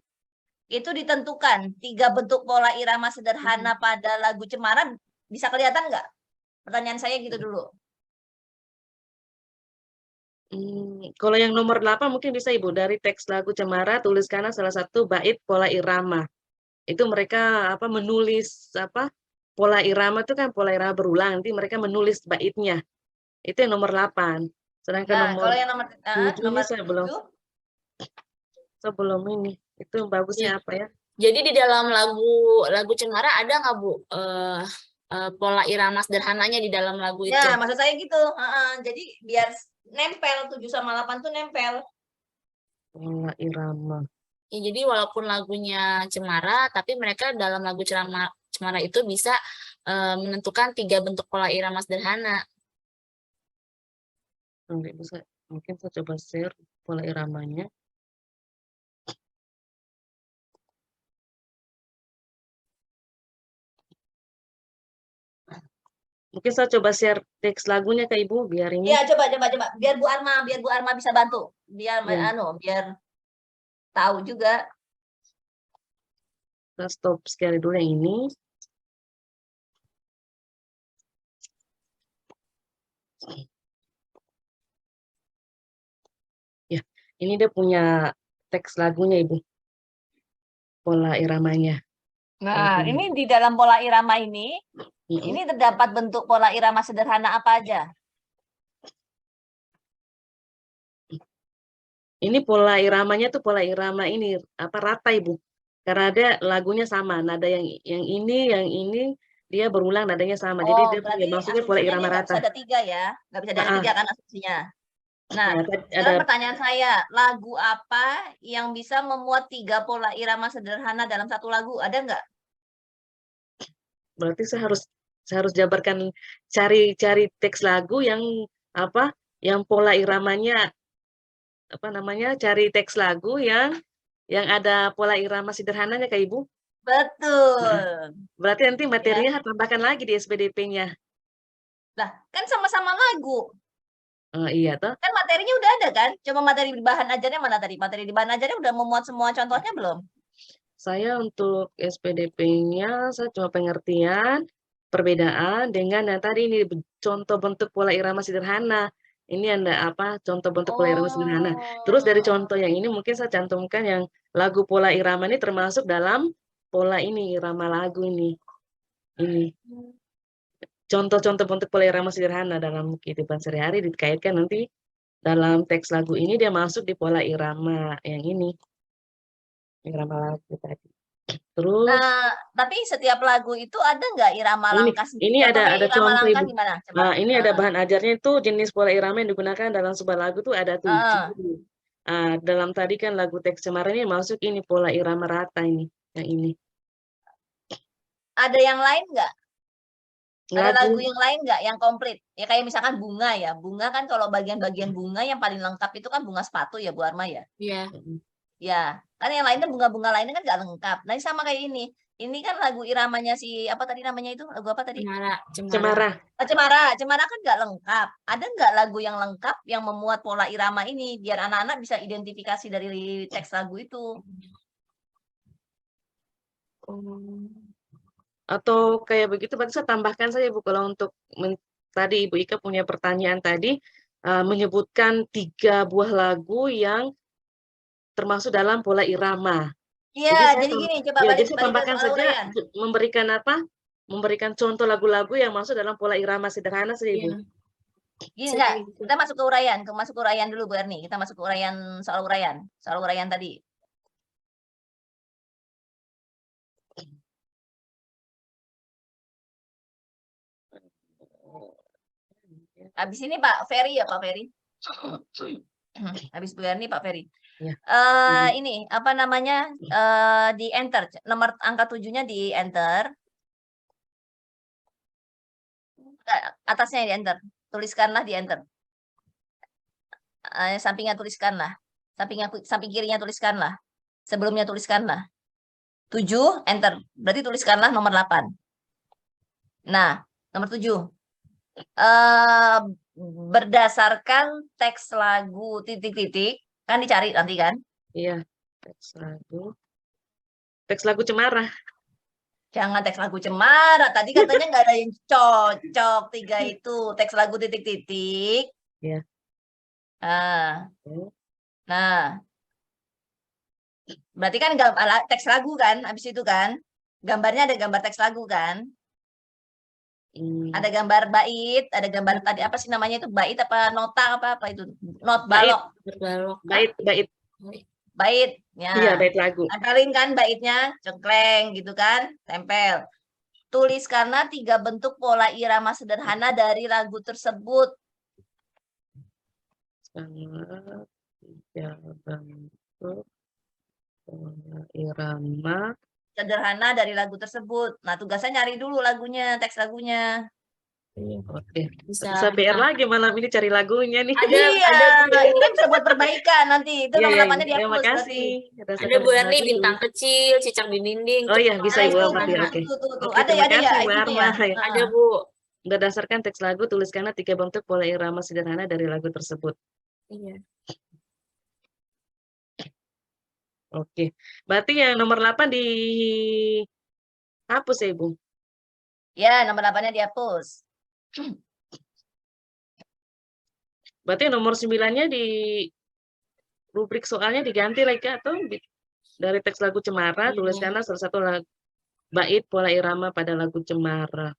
ditentukan 3 bentuk pola irama sederhana pada lagu Cemara, bisa kelihatan nggak? Pertanyaan saya gitu dulu. Kalau yang nomor 8 mungkin bisa Ibu, dari teks lagu Cemara tuliskan salah satu bait pola irama. Itu mereka menulis pola irama itu kan pola irama berulang, nanti mereka menulis baitnya. Itu yang nomor 8. Sedangkan Nah, nomor kalau yang nomor 7 ini saya 7, belum ini. Itu bagusnya apa ya? Jadi di dalam lagu Cemara ada nggak Bu pola irama sederhananya di dalam lagu itu? ya maksud saya gitu. Jadi biar nempel 7 sama 8 tuh nempel. Pola irama. Ya, jadi walaupun lagunya Cemara, tapi mereka dalam lagu Cemara itu bisa menentukan 3 bentuk pola irama sederhana. Mungkin saya coba share pola iramanya. Mungkin saya coba share teks lagunya ke Ibu biar ini. Iya, coba. Biar Bu Arma bisa bantu. Biar Ya. biar tahu juga. Kita stop sekali dulu yang ini. Ya, ini dia punya teks lagunya Ibu. Pola iramanya. Nah, ini di dalam pola irama ini terdapat bentuk pola irama sederhana apa aja? Ini pola iramanya tuh pola irama ini rata Ibu. Karena ada lagunya sama, nada yang ini dia berulang nadanya sama. Jadi dia berarti maksudnya pola asumsinya irama dia nggak bisa rata. ada 3 ya. Nggak bisa dari 3 kan asumsinya. Nah, Ya, sekarang ada pertanyaan saya, lagu apa yang bisa memuat 3 pola irama sederhana dalam satu lagu? Ada nggak? berarti saya harus jabarkan cari teks lagu yang yang pola iramanya cari teks lagu yang ada pola irama sederhananya Kak Ibu. Betul. Berarti nanti materinya harus tambahkan lagi di SPDP-nya. Lah, kan sama-sama lagu. Oh, iya toh. Kan materinya udah ada kan? Coba materi di bahan ajarnya mana tadi? Materi di bahan ajarnya udah memuat semua contohnya belum? Saya untuk SPDP-nya saya cuma pengertian perbedaan dengan yang tadi ini contoh bentuk pola irama sederhana. Ini ada contoh bentuk pola irama sederhana. Terus dari contoh yang ini mungkin saya cantumkan yang lagu pola irama ini termasuk dalam pola ini irama lagu ini. Ini. Contoh-contoh bentuk pola irama sederhana dalam kehidupan sehari-hari dikaitkan nanti dalam teks lagu ini dia masuk di pola irama yang ini. Irama lagu tadi. Terus Nah, tapi setiap lagu itu ada nggak irama langkah sendiri? ini ada irama contoh langkah Ibu. gimana? Coba. Nah, ini ada bahan ajarnya itu jenis pola irama yang digunakan dalam sebuah lagu tuh ada 7. Dalam tadi kan lagu teks Cemara ini masuk ini pola irama rata ini, yang ini. Ada yang lain nggak? Ada lagu Lagu yang lain nggak yang komplit? Ya kayak misalkan bunga ya. Bunga kan kalau bagian-bagian bunga yang paling lengkap itu kan bunga sepatu ya Bu Arma ya. Iya. Ya, kan yang lainnya bunga-bunga lainnya kan nggak lengkap. Nah, ini sama kayak ini. Ini kan lagu iramanya si apa tadi namanya itu? Lagu apa tadi? Cemara. Cemara kan nggak lengkap. Ada nggak lagu yang lengkap yang memuat pola irama ini biar anak-anak bisa identifikasi dari teks lagu itu? Atau kayak begitu berarti saya tambahkan saja Bu kalau untuk tadi Ibu Ika punya pertanyaan tadi menyebutkan 3 buah lagu yang termasuk dalam pola irama. Iya, jadi gini, coba balik saya ke tambahkan soal saja uraian. memberikan contoh lagu-lagu yang masuk dalam pola irama sederhana saja Ibu. Gini Bisa enggak, kayak gitu. kita masuk ke uraian dulu Bu Erni. Kita masuk ke uraian soal uraian tadi. Habis ini Pak Ferry ya Pak Ferry. Habis Bu Erni Pak Ferry. Ya. Ini apa namanya? Di enter nomor angka 7-nya di enter. Atasnya di enter. Tuliskanlah di enter. Sampingnya tuliskanlah. Samping kirinya tuliskanlah. Sebelumnya tuliskanlah. 7 enter. Berarti tuliskanlah nomor 8. Nah, nomor 7. Berdasarkan teks lagu titik-titik kan dicari nanti kan? Iya, teks lagu Cemara. Jangan teks lagu Cemara. Tadi katanya nggak ada yang cocok 3 itu. Teks lagu titik-titik. Iya. Nah, berarti kan teks lagu kan? Habis itu kan? Gambarnya ada gambar teks lagu kan? Ada gambar bait, ada gambar tadi apa sih namanya itu bait apa nota apa itu? Not balok. Berbalok. Bait. Ya. Iya, bait lagu. Tempelin kan baitnya, cengkleng gitu kan, tempel. Tuliskanlah 3 bentuk pola irama sederhana dari lagu tersebut. 3 bentuk pola irama Sederhana dari lagu tersebut. Nah, tugasnya nyari dulu lagunya, teks lagunya. Oke. Bisa PR lagi malam ini cari lagunya nih. Iya, ini kan bisa buat perbaikan nanti. Itu nomor 8-nya Terima dihapus kasih. berarti. Ada Bu Erni bintang kecil, cicak di dinding. Oh iya, bisa Nah, Ibu itu, amati. Oke. tuh. Oke, Ada terima ya, kasih, Bu itu Arma. ya. Ada Bu. Berdasarkan teks lagu, tuliskanlah 3 bentuk pola irama sederhana dari lagu tersebut. Iya. Oke. Berarti yang nomor 8 dihapus ya, Ibu? Ya, nomor 8-nya dihapus. Berarti nomor 9-nya di rubrik soalnya diganti lagi atau dari teks lagu Cemara, Iya. tuliskanlah salah satu bait pola irama pada lagu Cemara.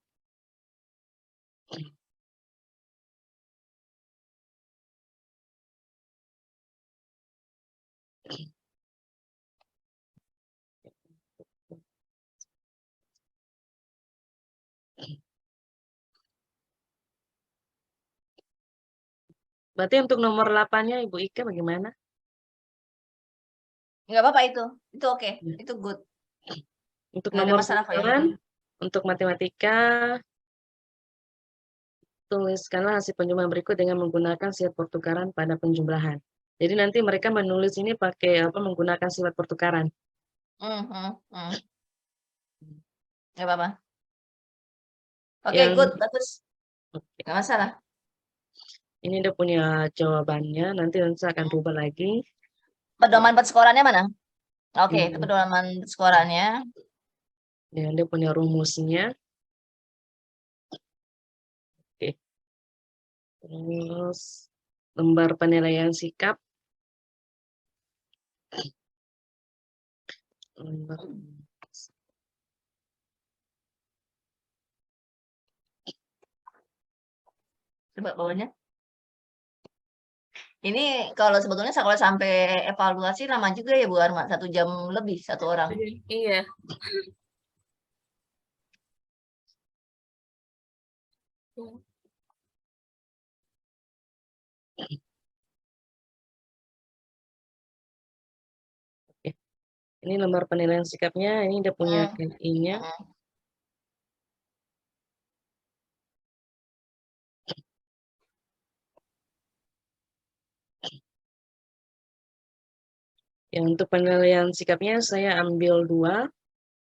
Berarti untuk nomor 8-nya Ibu Ika bagaimana? Enggak apa-apa itu. Itu oke. Itu good. Untuk Nggak ada nomor masalah kok ya. 9, untuk matematika, tuliskanlah hasil penjumlahan berikut dengan menggunakan sifat pertukaran pada penjumlahan. Jadi nanti mereka menulis ini pakai apa? Menggunakan sifat pertukaran. Enggak apa-apa. Oke, good, bagus. Enggak masalah. Ini udah punya jawabannya, nanti saya akan rubah lagi. Pedoman persekorannya mana? Oke, itu pedoman persekorannya. Ya, dia punya rumusnya. Oke. Terus lembar penilaian sikap. Coba bawahnya. Ini kalau sebetulnya kalau sampai evaluasi lama juga ya Bu Arma, 1 jam lebih 1 orang. Iya. Oke. Ini lembar penilaian sikapnya, ini udah punya KI-nya. Ya, untuk penilaian sikapnya saya ambil 2,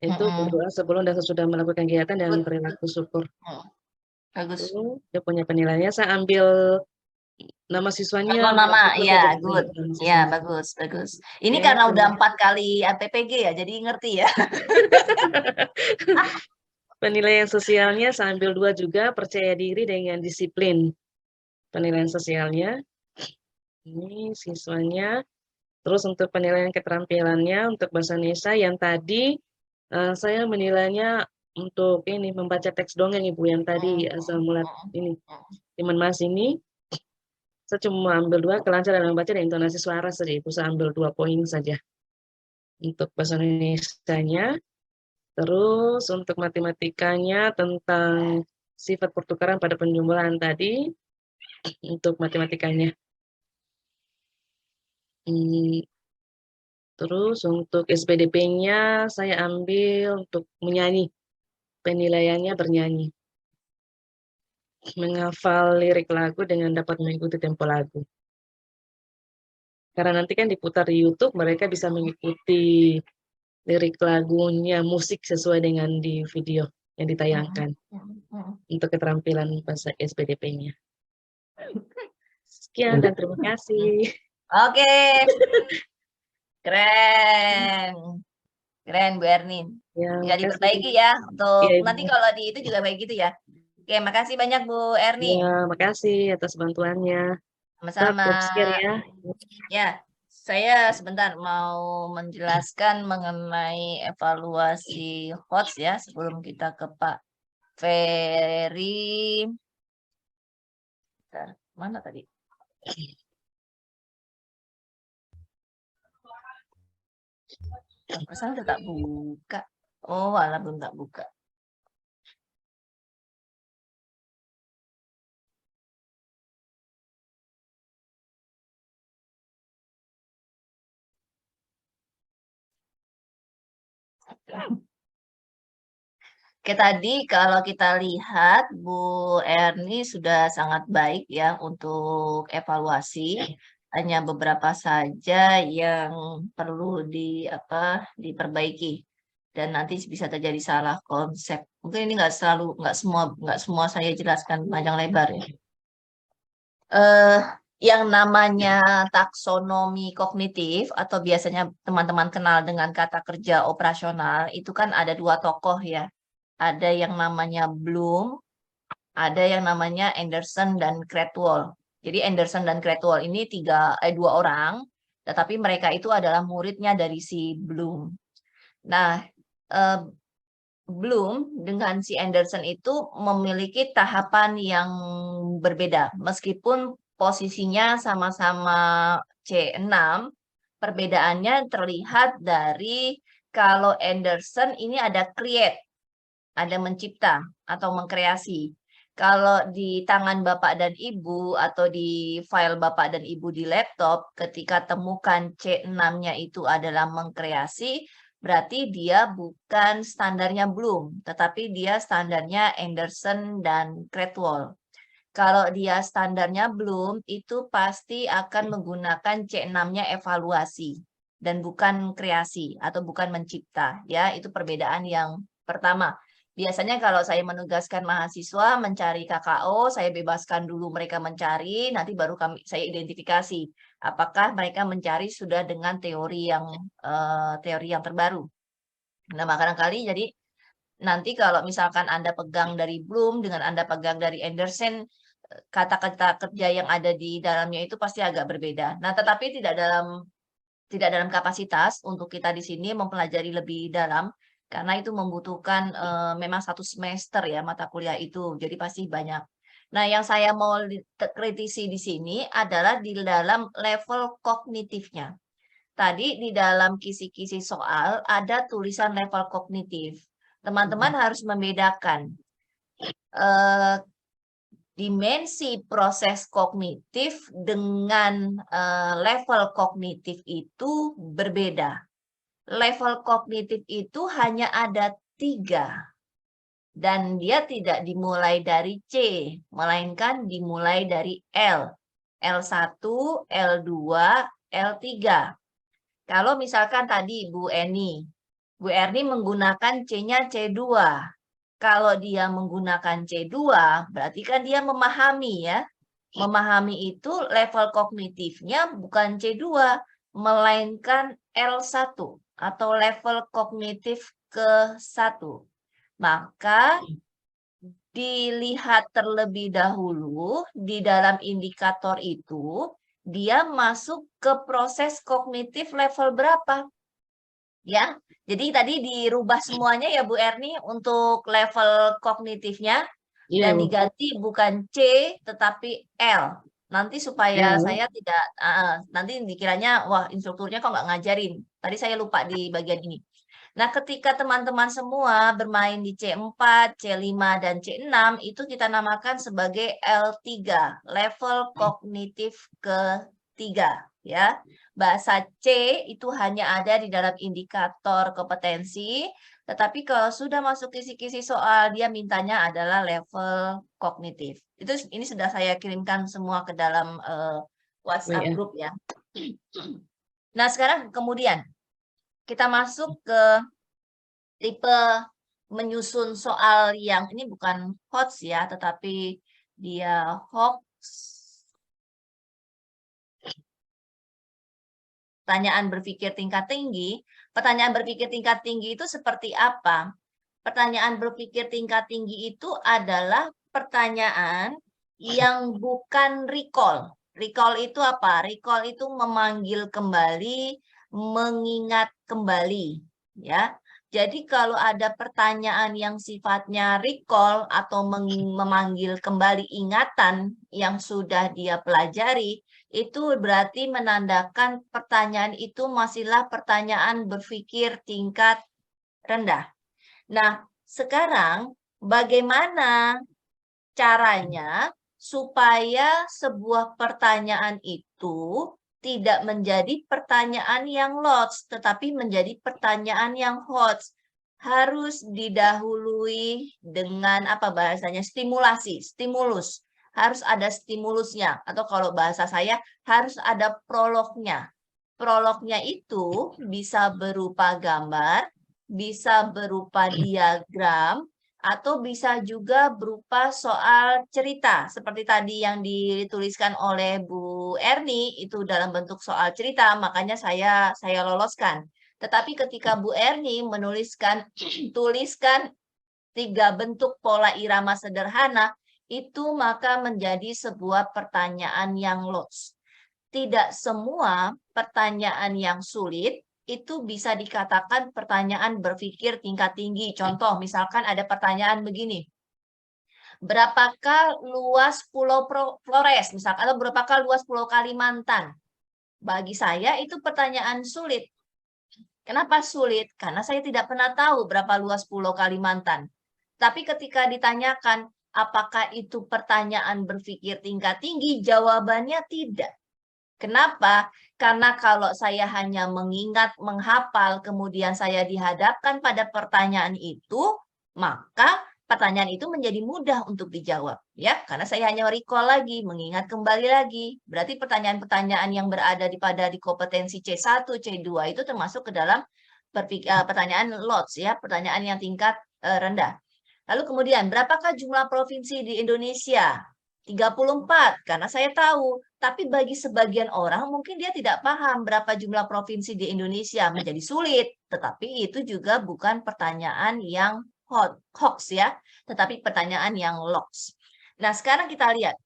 yaitu berdoa sebelum dan sesudah melakukan kegiatan dan perilaku syukur. Bagus. Dia punya penilaiannya, saya ambil nama siswanya. Nama, iya, good. Ya, bagus. Ini karena udah 4 kali APPG ya, jadi ngerti ya. Penilaian sosialnya saya ambil 2 juga, percaya diri dengan disiplin. Penilaian sosialnya. Ini siswanya. Terus untuk penilaian keterampilannya, untuk bahasa Indonesia yang tadi saya menilainya untuk ini membaca teks dongeng Ibu yang tadi asal mulat ini. Timan Mas ini, saya cuma ambil 2, kelancaran dalam membaca dan intonasi suara saja. Itu saya ambil 2 poin saja. Untuk bahasa Indonesianya, terus untuk matematikanya tentang sifat pertukaran pada penjumlahan tadi, untuk matematikanya. Terus untuk SPDP-nya saya ambil untuk menyanyi, penilaiannya bernyanyi. Menghafal lirik lagu dengan dapat mengikuti tempo lagu. Karena nanti kan diputar di YouTube, mereka bisa mengikuti lirik lagunya, musik sesuai dengan di video yang ditayangkan. Untuk keterampilan bahasa SPDP-nya. Sekian dan terima kasih. Oke. Keren. Keren Bu Ernin. Ya, Bisa makasih. diperbaiki ya untuk Iya, Ibu. nanti kalau di itu juga baik gitu ya. Oke, makasih banyak Bu Erni. Ya, makasih atas bantuannya. Sama-sama. Tetap share ya. Ya, saya sebentar mau menjelaskan mengenai evaluasi HOTS ya sebelum kita ke Pak Ferry. Bentar, mana tadi? Perasaan udah tak buka. Oh, alah belum tak buka. Oke, tadi kalau kita lihat Bu Erni sudah sangat baik ya untuk evaluasi. Hanya beberapa saja yang perlu diperbaiki dan nanti bisa terjadi salah konsep. Mungkin ini nggak semua saya jelaskan panjang lebar ya. Yang namanya taksonomi kognitif atau biasanya teman-teman kenal dengan kata kerja operasional itu kan ada 2 tokoh ya. Ada yang namanya Bloom, ada yang namanya Anderson dan Cradwell. Jadi Anderson dan Cradwell ini 2 orang, tetapi mereka itu adalah muridnya dari si Bloom. Nah, Bloom dengan si Anderson itu memiliki tahapan yang berbeda. Meskipun posisinya sama-sama C6, perbedaannya terlihat dari kalau Anderson ini ada create, ada mencipta atau mengkreasi. Kalau di tangan Bapak dan Ibu atau di file Bapak dan Ibu di laptop, ketika temukan C6-nya itu adalah mengkreasi, berarti dia bukan standarnya Bloom, tetapi dia standarnya Anderson dan Cradwell. Kalau dia standarnya Bloom, itu pasti akan menggunakan C6-nya evaluasi dan bukan kreasi atau bukan mencipta. Ya, itu perbedaan yang pertama. Biasanya kalau saya menugaskan mahasiswa mencari KKO, saya bebaskan dulu mereka mencari, nanti baru saya identifikasi apakah mereka mencari sudah dengan teori yang terbaru. Nah, barangkali jadi nanti kalau misalkan Anda pegang dari Bloom dengan Anda pegang dari Anderson, kata-kata kerja yang ada di dalamnya itu pasti agak berbeda. Nah, tetapi tidak dalam kapasitas untuk kita di sini mempelajari lebih dalam karena itu membutuhkan memang 1 semester ya mata kuliah itu. Jadi pasti banyak. Nah, yang saya mau kritisi di sini adalah di dalam level kognitifnya. Tadi di dalam kisi-kisi soal ada tulisan level kognitif. Teman-teman harus membedakan dimensi proses kognitif dengan level kognitif itu berbeda. Level kognitif itu hanya ada 3. Dan dia tidak dimulai dari C, melainkan dimulai dari L. L1, L2, L3. Kalau misalkan tadi Bu Erni menggunakan C-nya C2. Kalau dia menggunakan C2, berarti kan dia memahami ya. Memahami itu level kognitifnya bukan C2, melainkan L1 atau level kognitif ke-1. Maka dilihat terlebih dahulu di dalam indikator itu, dia masuk ke proses kognitif level berapa. Ya, jadi tadi dirubah semuanya ya Bu Erni untuk level kognitifnya. Iya, dan Bu. diganti bukan C tetapi L. Nanti supaya L. saya tidak nanti dikiranya wah instrukturnya kok nggak ngajarin. Tadi saya lupa di bagian ini. Nah, ketika teman-teman semua bermain di C4, C5, dan C6, itu kita namakan sebagai L3, level kognitif ketiga. Ya, bahasa C itu hanya ada di dalam indikator kompetensi, tetapi kalau sudah masuk kisi-kisi soal, dia mintanya adalah level kognitif. Ini sudah saya kirimkan semua ke dalam WhatsApp WA. group ya. Nah, sekarang kemudian kita masuk ke tipe menyusun soal yang ini bukan HOTS ya, tetapi dia HOX. Pertanyaan berpikir tingkat tinggi. Pertanyaan berpikir tingkat tinggi itu seperti apa? Pertanyaan berpikir tingkat tinggi itu adalah pertanyaan yang bukan recall. Recall itu apa? Recall itu memanggil kembali, mengingat kembali, ya. Jadi kalau ada pertanyaan yang sifatnya recall atau memanggil kembali ingatan yang sudah dia pelajari, itu berarti menandakan pertanyaan itu masihlah pertanyaan berpikir tingkat rendah. Nah, sekarang bagaimana caranya supaya sebuah pertanyaan itu tidak menjadi pertanyaan yang lost, tetapi menjadi pertanyaan yang hot. Harus didahului dengan apa bahasanya? Stimulasi, stimulus. Harus ada stimulusnya, atau kalau bahasa saya harus ada prolognya. Prolognya itu bisa berupa gambar, bisa berupa diagram, atau bisa juga berupa soal cerita. Seperti tadi yang dituliskan oleh Bu Erni, itu dalam bentuk soal cerita, makanya saya loloskan. Tetapi ketika Bu Erni menuliskan, tuliskan 3 bentuk pola irama sederhana, itu maka menjadi sebuah pertanyaan yang lost. Tidak semua pertanyaan yang sulit itu bisa dikatakan pertanyaan berpikir tingkat tinggi. Contoh, misalkan ada pertanyaan begini. Berapakah luas Pulau Flores, misalkan, atau berapakah luas Pulau Kalimantan? Bagi saya itu pertanyaan sulit. Kenapa sulit? Karena saya tidak pernah tahu berapa luas Pulau Kalimantan. Tapi ketika ditanyakan, apakah itu pertanyaan berpikir tingkat tinggi? Jawabannya tidak. Kenapa? Karena kalau saya hanya mengingat, menghafal, kemudian saya dihadapkan pada pertanyaan itu, maka pertanyaan itu menjadi mudah untuk dijawab. Ya, karena saya hanya recall lagi, mengingat kembali lagi. Berarti pertanyaan-pertanyaan yang berada di kompetensi C1, C2 itu termasuk ke dalam pertanyaan LOTS, ya, pertanyaan yang tingkat rendah. Lalu kemudian, berapakah jumlah provinsi di Indonesia? 34, karena saya tahu. Tapi bagi sebagian orang mungkin dia tidak paham berapa jumlah provinsi di Indonesia, menjadi sulit. Tetapi itu juga bukan pertanyaan yang hoax ya, tetapi pertanyaan yang lox. Nah, sekarang kita lihat.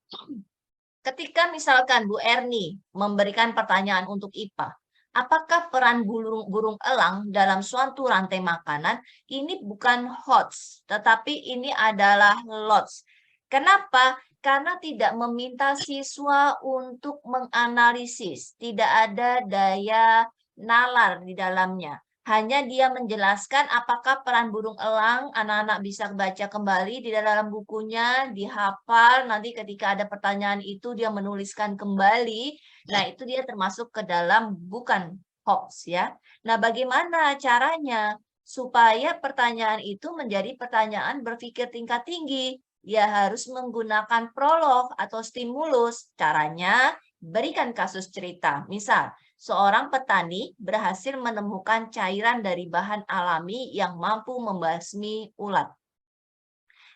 Ketika misalkan Bu Erni memberikan pertanyaan untuk IPA, apakah peran burung elang dalam suatu rantai makanan? Ini bukan hoax, tetapi ini adalah lots. Kenapa? Karena tidak meminta siswa untuk menganalisis, tidak ada daya nalar di dalamnya. Hanya dia menjelaskan apakah peran burung elang, anak-anak bisa baca kembali di dalam bukunya, dihafal, nanti ketika ada pertanyaan itu dia menuliskan kembali. Nah, itu dia termasuk ke dalam bukan hoax ya. Nah, bagaimana caranya supaya pertanyaan itu menjadi pertanyaan berpikir tingkat tinggi? Ya harus menggunakan prolog atau stimulus. Caranya berikan kasus cerita. Misal, seorang petani berhasil menemukan cairan dari bahan alami yang mampu membasmi ulat.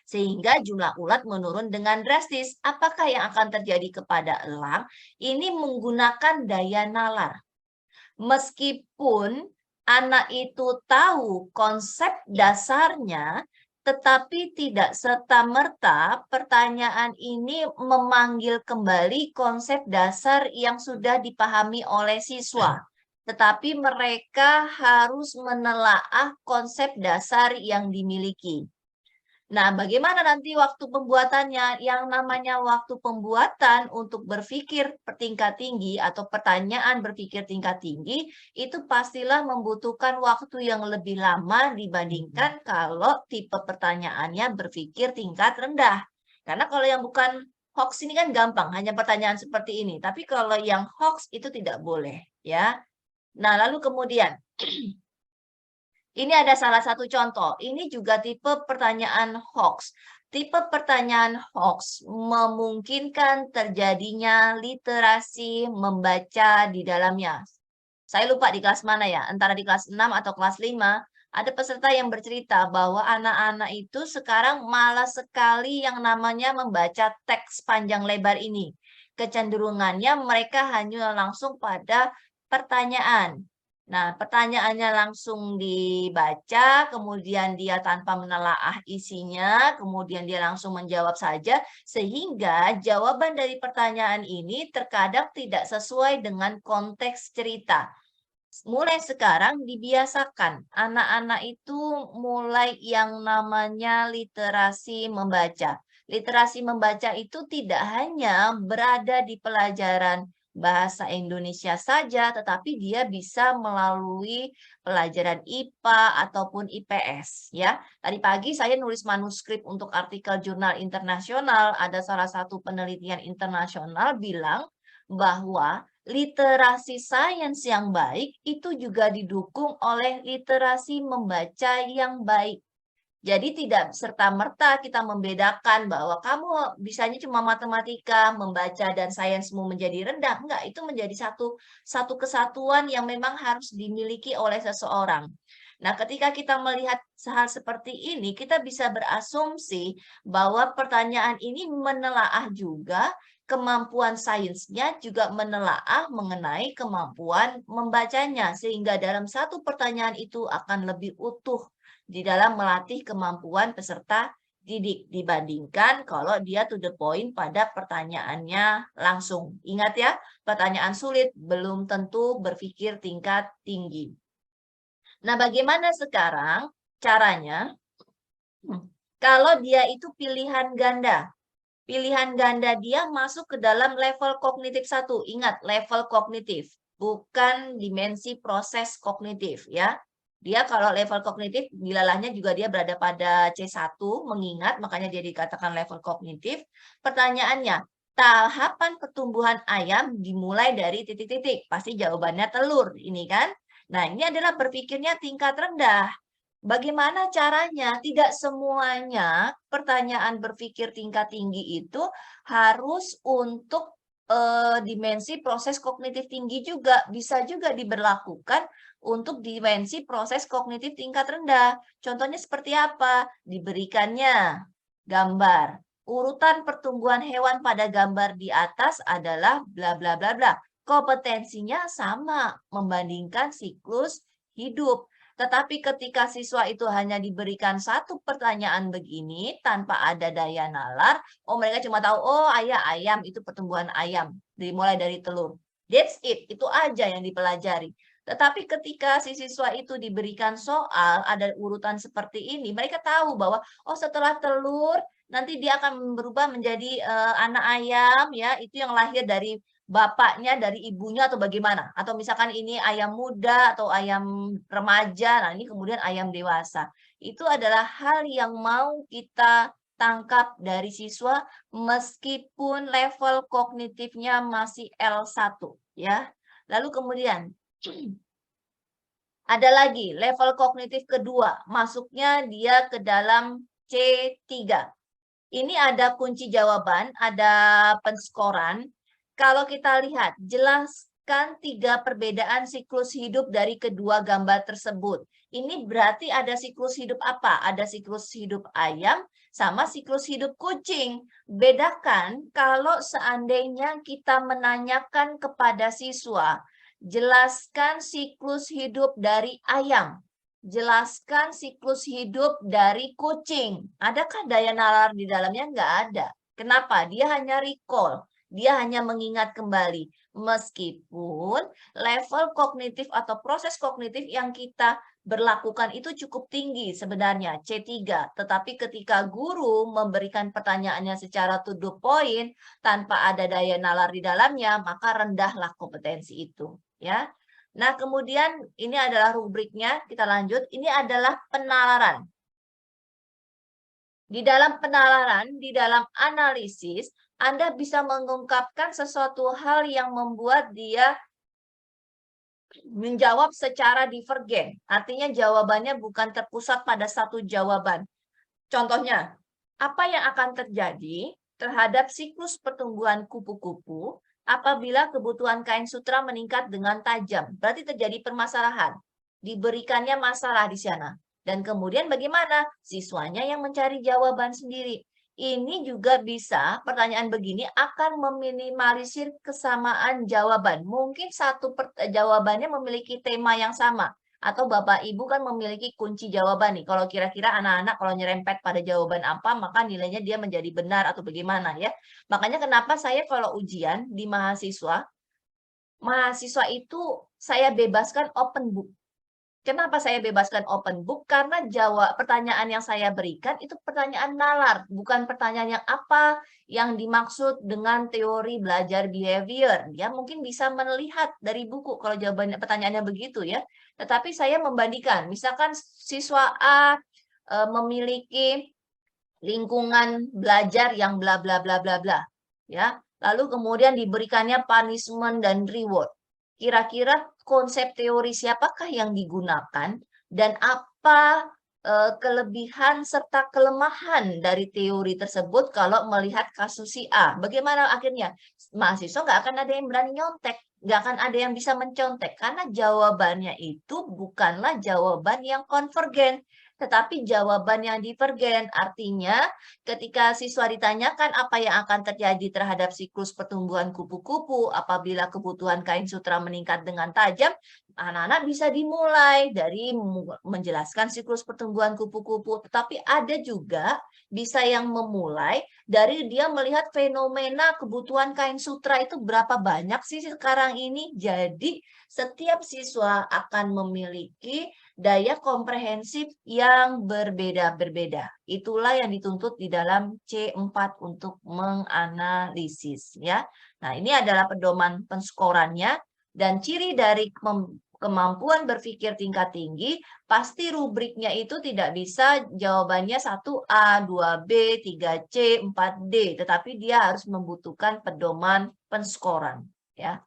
Sehingga jumlah ulat menurun dengan drastis. Apakah yang akan terjadi kepada elang? Ini menggunakan daya nalar. Meskipun anak itu tahu konsep dasarnya, tetapi tidak serta-merta pertanyaan ini memanggil kembali konsep dasar yang sudah dipahami oleh siswa. Tetapi mereka harus menelaah konsep dasar yang dimiliki. Nah, bagaimana nanti waktu pembuatannya? Yang namanya waktu pembuatan untuk berpikir tingkat tinggi atau pertanyaan berpikir tingkat tinggi itu pastilah membutuhkan waktu yang lebih lama dibandingkan kalau tipe pertanyaannya berpikir tingkat rendah. Karena kalau yang bukan hoax ini kan gampang, hanya pertanyaan seperti ini. Tapi kalau yang hoax itu tidak boleh, ya. Nah, lalu kemudian ini ada salah satu contoh. Ini juga tipe pertanyaan hoax. Tipe pertanyaan hoax memungkinkan terjadinya literasi membaca di dalamnya. Saya lupa di kelas mana ya, antara di kelas 6 atau kelas 5, ada peserta yang bercerita bahwa anak-anak itu sekarang malas sekali yang namanya membaca teks panjang lebar ini. Kecenderungannya mereka hanya langsung pada pertanyaan. Nah, pertanyaannya langsung dibaca, kemudian dia tanpa menelaah isinya, kemudian dia langsung menjawab saja, sehingga jawaban dari pertanyaan ini terkadang tidak sesuai dengan konteks cerita. Mulai sekarang dibiasakan, anak-anak itu mulai yang namanya literasi membaca. Literasi membaca itu tidak hanya berada di pelajaran bahasa Indonesia saja, tetapi dia bisa melalui pelajaran IPA ataupun IPS. Ya, tadi pagi saya nulis manuskrip untuk artikel jurnal internasional. Ada salah satu penelitian internasional bilang bahwa literasi sains yang baik itu juga didukung oleh literasi membaca yang baik. Jadi tidak serta-merta kita membedakan bahwa kamu bisanya cuma matematika, membaca dan sainsmu menjadi rendah. Enggak, itu menjadi satu kesatuan yang memang harus dimiliki oleh seseorang. Nah, ketika kita melihat hal seperti ini, kita bisa berasumsi bahwa pertanyaan ini menelaah juga kemampuan sainsnya, juga menelaah mengenai kemampuan membacanya, sehingga dalam satu pertanyaan itu akan lebih utuh di dalam melatih kemampuan peserta didik dibandingkan kalau dia to the point pada pertanyaannya langsung. Ingat ya, pertanyaan sulit belum tentu berpikir tingkat tinggi. Nah, bagaimana sekarang caranya? Kalau dia itu pilihan ganda. Pilihan ganda dia masuk ke dalam level kognitif 1. Ingat, level kognitif, bukan dimensi proses kognitif ya. Dia kalau level kognitif, dilalahnya juga dia berada pada C1, mengingat, makanya dia dikatakan level kognitif. Pertanyaannya, tahapan pertumbuhan ayam dimulai dari titik-titik. Pasti jawabannya telur, ini kan. Nah, ini adalah berpikirnya tingkat rendah. Bagaimana caranya? Tidak semuanya pertanyaan berpikir tingkat tinggi itu harus untuk dimensi proses kognitif tinggi juga. Bisa juga diberlakukan untuk dimensi proses kognitif tingkat rendah. Contohnya seperti apa? Diberikannya gambar. Urutan pertumbuhan hewan pada gambar di atas adalah bla bla bla bla. Kompetensinya sama membandingkan siklus hidup. Tetapi ketika siswa itu hanya diberikan satu pertanyaan begini tanpa ada daya nalar, oh mereka cuma tahu, oh ayam itu pertumbuhan ayam, dimulai dari telur. That's it, itu aja yang dipelajari. Tetapi ketika si siswa itu diberikan soal, ada urutan seperti ini, mereka tahu bahwa, oh setelah telur, nanti dia akan berubah menjadi anak ayam, ya itu yang lahir dari bapaknya, dari ibunya atau bagaimana. Atau misalkan ini ayam muda atau ayam remaja, nah ini kemudian ayam dewasa. Itu adalah hal yang mau kita tangkap dari siswa meskipun level kognitifnya masih L1 ya. Lalu kemudian ada lagi level kognitif kedua, masuknya dia ke dalam C3. Ini ada kunci jawaban, ada penskoran. Kalau kita lihat, jelaskan 3 perbedaan siklus hidup dari kedua gambar tersebut. Ini berarti ada siklus hidup apa? Ada siklus hidup ayam sama siklus hidup kucing. Bedakan kalau seandainya kita menanyakan kepada siswa, jelaskan siklus hidup dari ayam. Jelaskan siklus hidup dari kucing. Adakah daya nalar di dalamnya? Nggak ada. Kenapa? Dia hanya recall. Dia hanya mengingat kembali. Meskipun level kognitif atau proses kognitif yang kita berlakukan itu cukup tinggi sebenarnya, C3. Tetapi ketika guru memberikan pertanyaannya secara to the point, tanpa ada daya nalar di dalamnya, maka rendahlah kompetensi itu. Ya. Nah, kemudian ini adalah rubriknya, kita lanjut. Ini adalah penalaran. Di dalam penalaran, di dalam analisis, Anda bisa mengungkapkan sesuatu hal yang membuat dia menjawab secara divergen. Artinya jawabannya bukan terpusat pada satu jawaban. Contohnya, apa yang akan terjadi terhadap siklus pertumbuhan kupu-kupu apabila kebutuhan kain sutra meningkat dengan tajam? Berarti terjadi permasalahan. Diberikannya masalah di sana. Dan kemudian bagaimana? Siswanya yang mencari jawaban sendiri. Ini juga bisa, pertanyaan begini akan meminimalisir kesamaan jawaban. Mungkin satu jawabannya memiliki tema yang sama. Atau Bapak Ibu kan memiliki kunci jawaban nih. Kalau kira-kira anak-anak kalau nyerempet pada jawaban apa, maka nilainya dia menjadi benar atau bagaimana ya. Makanya kenapa saya kalau ujian di mahasiswa itu saya bebaskan open book. Kenapa saya bebaskan open book? Karena pertanyaan yang saya berikan itu pertanyaan nalar, bukan pertanyaan yang apa yang dimaksud dengan teori belajar behavior. Dia mungkin bisa melihat dari buku kalau jawabannya pertanyaannya begitu ya. Tetapi saya membandingkan, misalkan siswa A memiliki lingkungan belajar yang bla bla bla bla bla, ya. Lalu kemudian diberikannya punishment dan reward. Kira-kira konsep teori siapakah yang digunakan dan apa kelebihan serta kelemahan dari teori tersebut kalau melihat kasus si A? Bagaimana akhirnya? Mahasiswa nggak akan ada yang berani nyontek, nggak akan ada yang bisa mencontek karena jawabannya itu bukanlah jawaban yang konvergen, tetapi jawaban yang divergen. Artinya ketika siswa ditanyakan apa yang akan terjadi terhadap siklus pertumbuhan kupu-kupu apabila kebutuhan kain sutra meningkat dengan tajam, anak-anak bisa dimulai dari menjelaskan siklus pertumbuhan kupu-kupu, tetapi ada juga bisa yang memulai dari dia melihat fenomena kebutuhan kain sutra itu berapa banyak sih sekarang ini. Jadi setiap siswa akan memiliki daya komprehensif yang berbeda-berbeda. Itulah yang dituntut di dalam C4 untuk menganalisis ya. Nah, ini adalah pedoman penskorannya dan ciri dari kemampuan berpikir tingkat tinggi, pasti rubriknya itu tidak bisa jawabannya 1A, 2B, 3C, 4D, tetapi dia harus membutuhkan pedoman penskoran ya.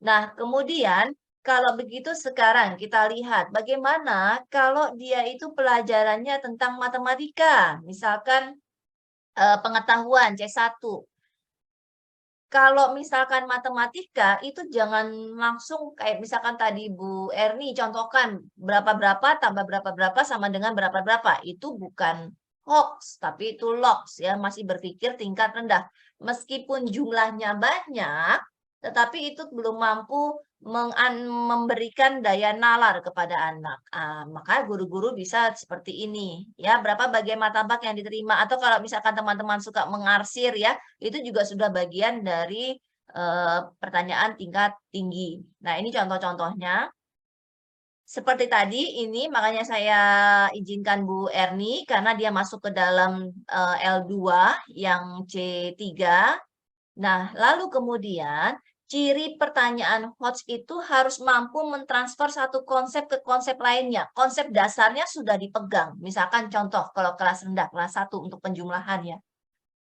Nah, kemudian kalau begitu sekarang kita lihat bagaimana kalau dia itu pelajarannya tentang matematika, misalkan pengetahuan C1. Kalau misalkan matematika itu jangan langsung kayak misalkan tadi Bu Erni contohkan berapa-berapa tambah berapa-berapa sama dengan berapa-berapa. Itu bukan hoax, tapi itu logs ya, masih berpikir tingkat rendah. Meskipun jumlahnya banyak, tetapi itu belum mampu memberikan daya nalar kepada anak. Maka guru-guru bisa seperti ini. Ya, berapa bagian martabak yang diterima. Atau kalau misalkan teman-teman suka mengarsir ya, itu juga sudah bagian dari pertanyaan tingkat tinggi. Nah, ini contoh-contohnya. Seperti tadi, ini makanya saya izinkan Bu Erni, karena dia masuk ke dalam L2 yang C3. Nah, lalu kemudian, ciri pertanyaan HOTS itu harus mampu mentransfer satu konsep ke konsep lainnya. Konsep dasarnya sudah dipegang. Misalkan contoh, kalau kelas rendah, kelas 1 untuk penjumlahannya.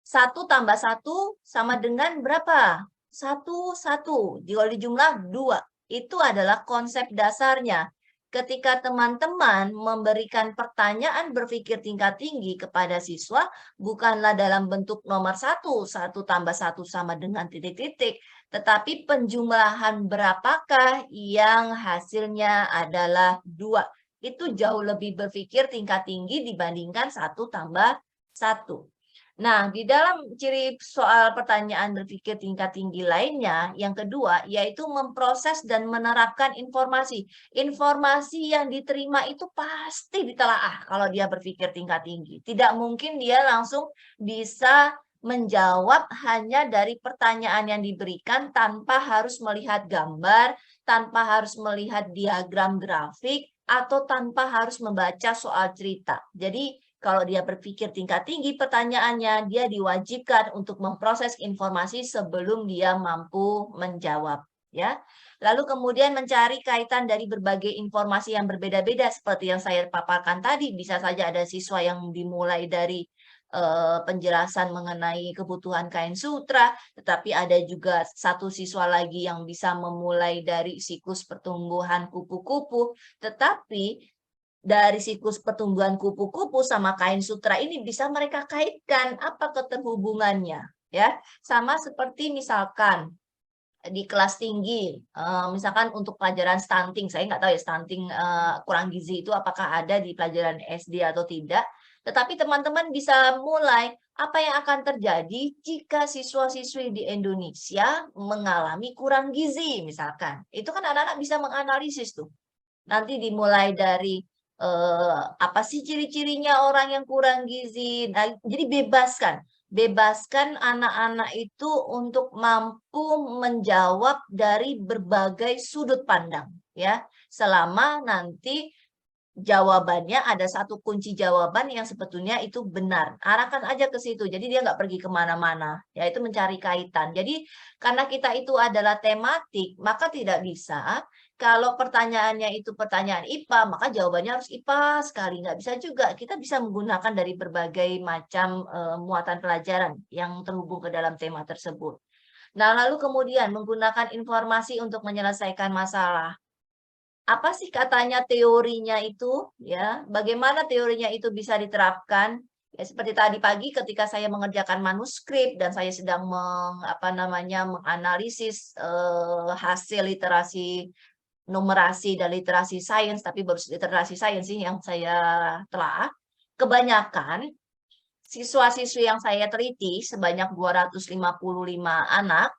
1 tambah 1 sama dengan berapa? 1, 1. Kalau dijumlah 2. Itu adalah konsep dasarnya. Ketika teman-teman memberikan pertanyaan berpikir tingkat tinggi kepada siswa, bukanlah dalam bentuk nomor 1 tambah 1 sama dengan titik-titik, tetapi penjumlahan berapakah yang hasilnya adalah 2. Itu jauh lebih berpikir tingkat tinggi dibandingkan 1 tambah 1. Nah, di dalam ciri soal pertanyaan berpikir tingkat tinggi lainnya, yang kedua, yaitu memproses dan menerapkan informasi. Informasi yang diterima itu pasti ditelaah kalau dia berpikir tingkat tinggi. Tidak mungkin dia langsung bisa menjawab hanya dari pertanyaan yang diberikan tanpa harus melihat gambar, tanpa harus melihat diagram grafik, atau tanpa harus membaca soal cerita. Jadi kalau dia berpikir tingkat tinggi pertanyaannya, dia diwajibkan untuk memproses informasi sebelum dia mampu menjawab. Ya, lalu kemudian mencari kaitan dari berbagai informasi yang berbeda-beda seperti yang saya paparkan tadi. Bisa saja ada siswa yang dimulai dari penjelasan mengenai kebutuhan kain sutra, tetapi ada juga satu siswa lagi yang bisa memulai dari siklus pertumbuhan kupu-kupu, tetapi dari siklus pertumbuhan kupu-kupu sama kain sutra ini bisa mereka kaitkan apa keterhubungannya, ya. Sama seperti misalkan di kelas tinggi, misalkan untuk pelajaran stunting, saya nggak tahu ya stunting kurang gizi itu apakah ada di pelajaran SD atau tidak, tetapi teman-teman bisa mulai apa yang akan terjadi jika siswa-siswi di Indonesia mengalami kurang gizi, misalkan. Itu kan anak-anak bisa menganalisis tuh. Nanti dimulai dari apa sih ciri-cirinya orang yang kurang gizi. Nah, jadi bebaskan anak-anak itu untuk mampu menjawab dari berbagai sudut pandang, ya. Selama nanti jawabannya ada satu kunci jawaban yang sebetulnya itu benar. Arahkan aja ke situ. Jadi dia nggak pergi kemana-mana. Yaitu mencari kaitan. Jadi karena kita itu adalah tematik, maka tidak bisa kalau pertanyaannya itu pertanyaan IPA, maka jawabannya harus IPA sekali. Nggak bisa juga. Kita bisa menggunakan dari berbagai macam muatan pelajaran yang terhubung ke dalam tema tersebut. Nah, lalu kemudian menggunakan informasi untuk menyelesaikan masalah. Apa sih katanya teorinya itu, ya? Bagaimana teorinya itu bisa diterapkan? Ya, seperti tadi pagi ketika saya mengerjakan manuskrip dan saya sedang menganalisis hasil literasi numerasi dan literasi sains, tapi baru literasi sains sih yang saya telah. Kebanyakan siswa-siswi yang saya teliti sebanyak 255 anak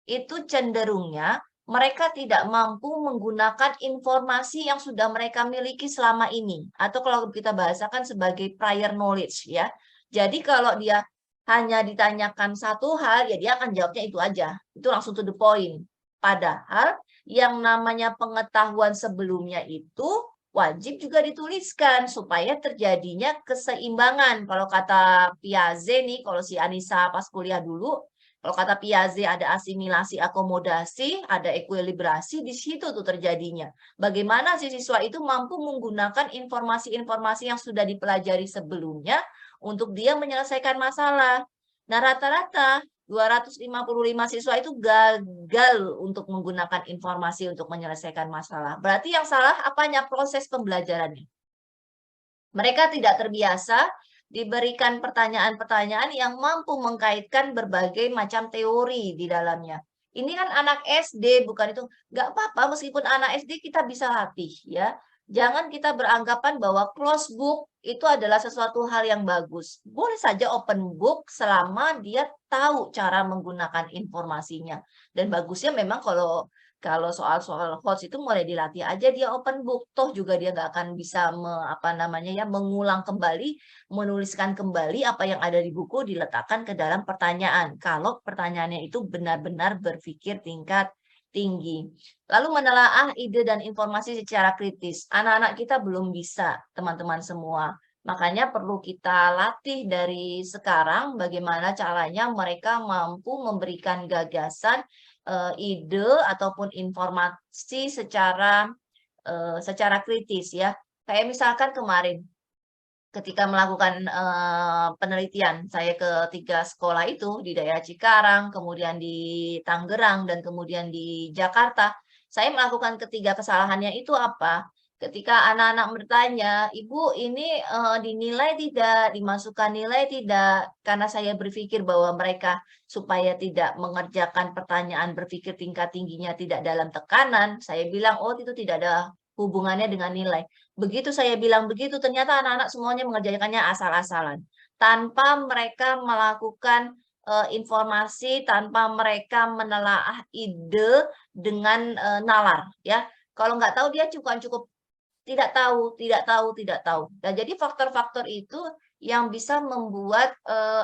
itu cenderungnya mereka tidak mampu menggunakan informasi yang sudah mereka miliki selama ini. Atau kalau kita bahasakan sebagai prior knowledge, ya. Jadi kalau dia hanya ditanyakan satu hal, ya dia akan jawabnya itu aja. Itu langsung to the point. Padahal yang namanya pengetahuan sebelumnya itu wajib juga dituliskan supaya terjadinya keseimbangan. Kalau kata Piaget nih, kalau si Anissa pas kuliah dulu, kalau kata Piaget ada asimilasi, akomodasi, ada ekuilibrasi, di situ tuh terjadinya. Bagaimana si siswa itu mampu menggunakan informasi-informasi yang sudah dipelajari sebelumnya untuk dia menyelesaikan masalah. Nah, rata-rata 255 siswa itu gagal untuk menggunakan informasi untuk menyelesaikan masalah. Berarti yang salah apanya? Proses pembelajarannya. Mereka tidak terbiasa diberikan pertanyaan-pertanyaan yang mampu mengkaitkan berbagai macam teori di dalamnya. Ini kan anak SD, bukan itu. Nggak apa-apa, meskipun anak SD kita bisa latih, ya. Jangan kita beranggapan bahwa closed book itu adalah sesuatu hal yang bagus. Boleh saja open book selama dia tahu cara menggunakan informasinya. Dan bagusnya memang kalau soal-soal hots itu mulai dilatih aja dia open book. Toh juga dia nggak akan bisa mengulang kembali, menuliskan kembali apa yang ada di buku diletakkan ke dalam pertanyaan. Kalau pertanyaannya itu benar-benar berpikir tingkat tinggi. Lalu menelaah ide dan informasi secara kritis. Anak-anak kita belum bisa, teman-teman semua. Makanya perlu kita latih dari sekarang bagaimana caranya mereka mampu memberikan gagasan, ide ataupun informasi secara kritis, ya. Kayak misalkan kemarin ketika melakukan penelitian saya ke 3 sekolah itu di daerah Cikarang, kemudian di Tangerang, dan kemudian di Jakarta. Saya melakukan ketiga kesalahannya itu apa? Ketika anak-anak bertanya, "Ibu, ini dinilai tidak, dimasukkan nilai tidak?" Karena saya berpikir bahwa mereka supaya tidak mengerjakan pertanyaan berpikir tingkat tingginya tidak dalam tekanan, saya bilang, "Oh, itu tidak ada hubungannya dengan nilai." Begitu saya bilang begitu, ternyata anak-anak semuanya mengerjakannya asal-asalan. Tanpa mereka melakukan informasi, tanpa mereka menelaah ide dengan nalar, ya. Kalau nggak tahu dia cukup tidak tahu. Nah, jadi faktor-faktor itu yang bisa membuat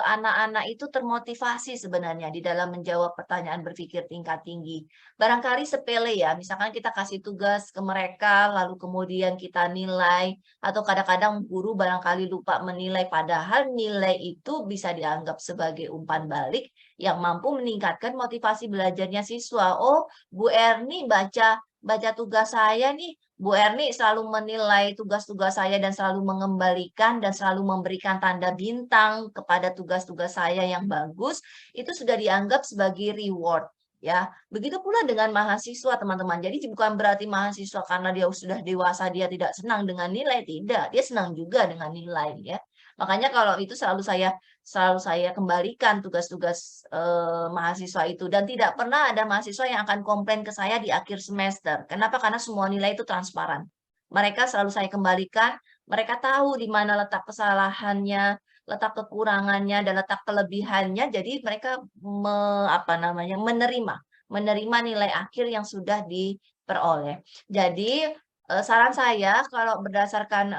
anak-anak itu termotivasi sebenarnya di dalam menjawab pertanyaan berpikir tingkat tinggi. Barangkali sepele ya, misalkan kita kasih tugas ke mereka, lalu kemudian kita nilai, atau kadang-kadang guru barangkali lupa menilai, padahal nilai itu bisa dianggap sebagai umpan balik yang mampu meningkatkan motivasi belajarnya siswa. Oh, Bu Erni baca tugas saya nih, Bu Erni selalu menilai tugas-tugas saya dan selalu mengembalikan dan selalu memberikan tanda bintang kepada tugas-tugas saya yang bagus, itu sudah dianggap sebagai reward. Ya, begitu pula dengan mahasiswa, teman-teman. Jadi bukan berarti mahasiswa karena dia sudah dewasa dia tidak senang dengan nilai, tidak. Dia senang juga dengan nilai, ya. Makanya kalau itu selalu saya kembalikan tugas-tugas mahasiswa itu, dan tidak pernah ada mahasiswa yang akan komplain ke saya di akhir semester. Kenapa? Karena semua nilai itu transparan. Mereka selalu saya kembalikan, mereka tahu di mana letak kesalahannya, letak kekurangannya, dan letak kelebihannya. Jadi mereka menerima nilai akhir yang sudah diperoleh. Jadi saran saya kalau berdasarkan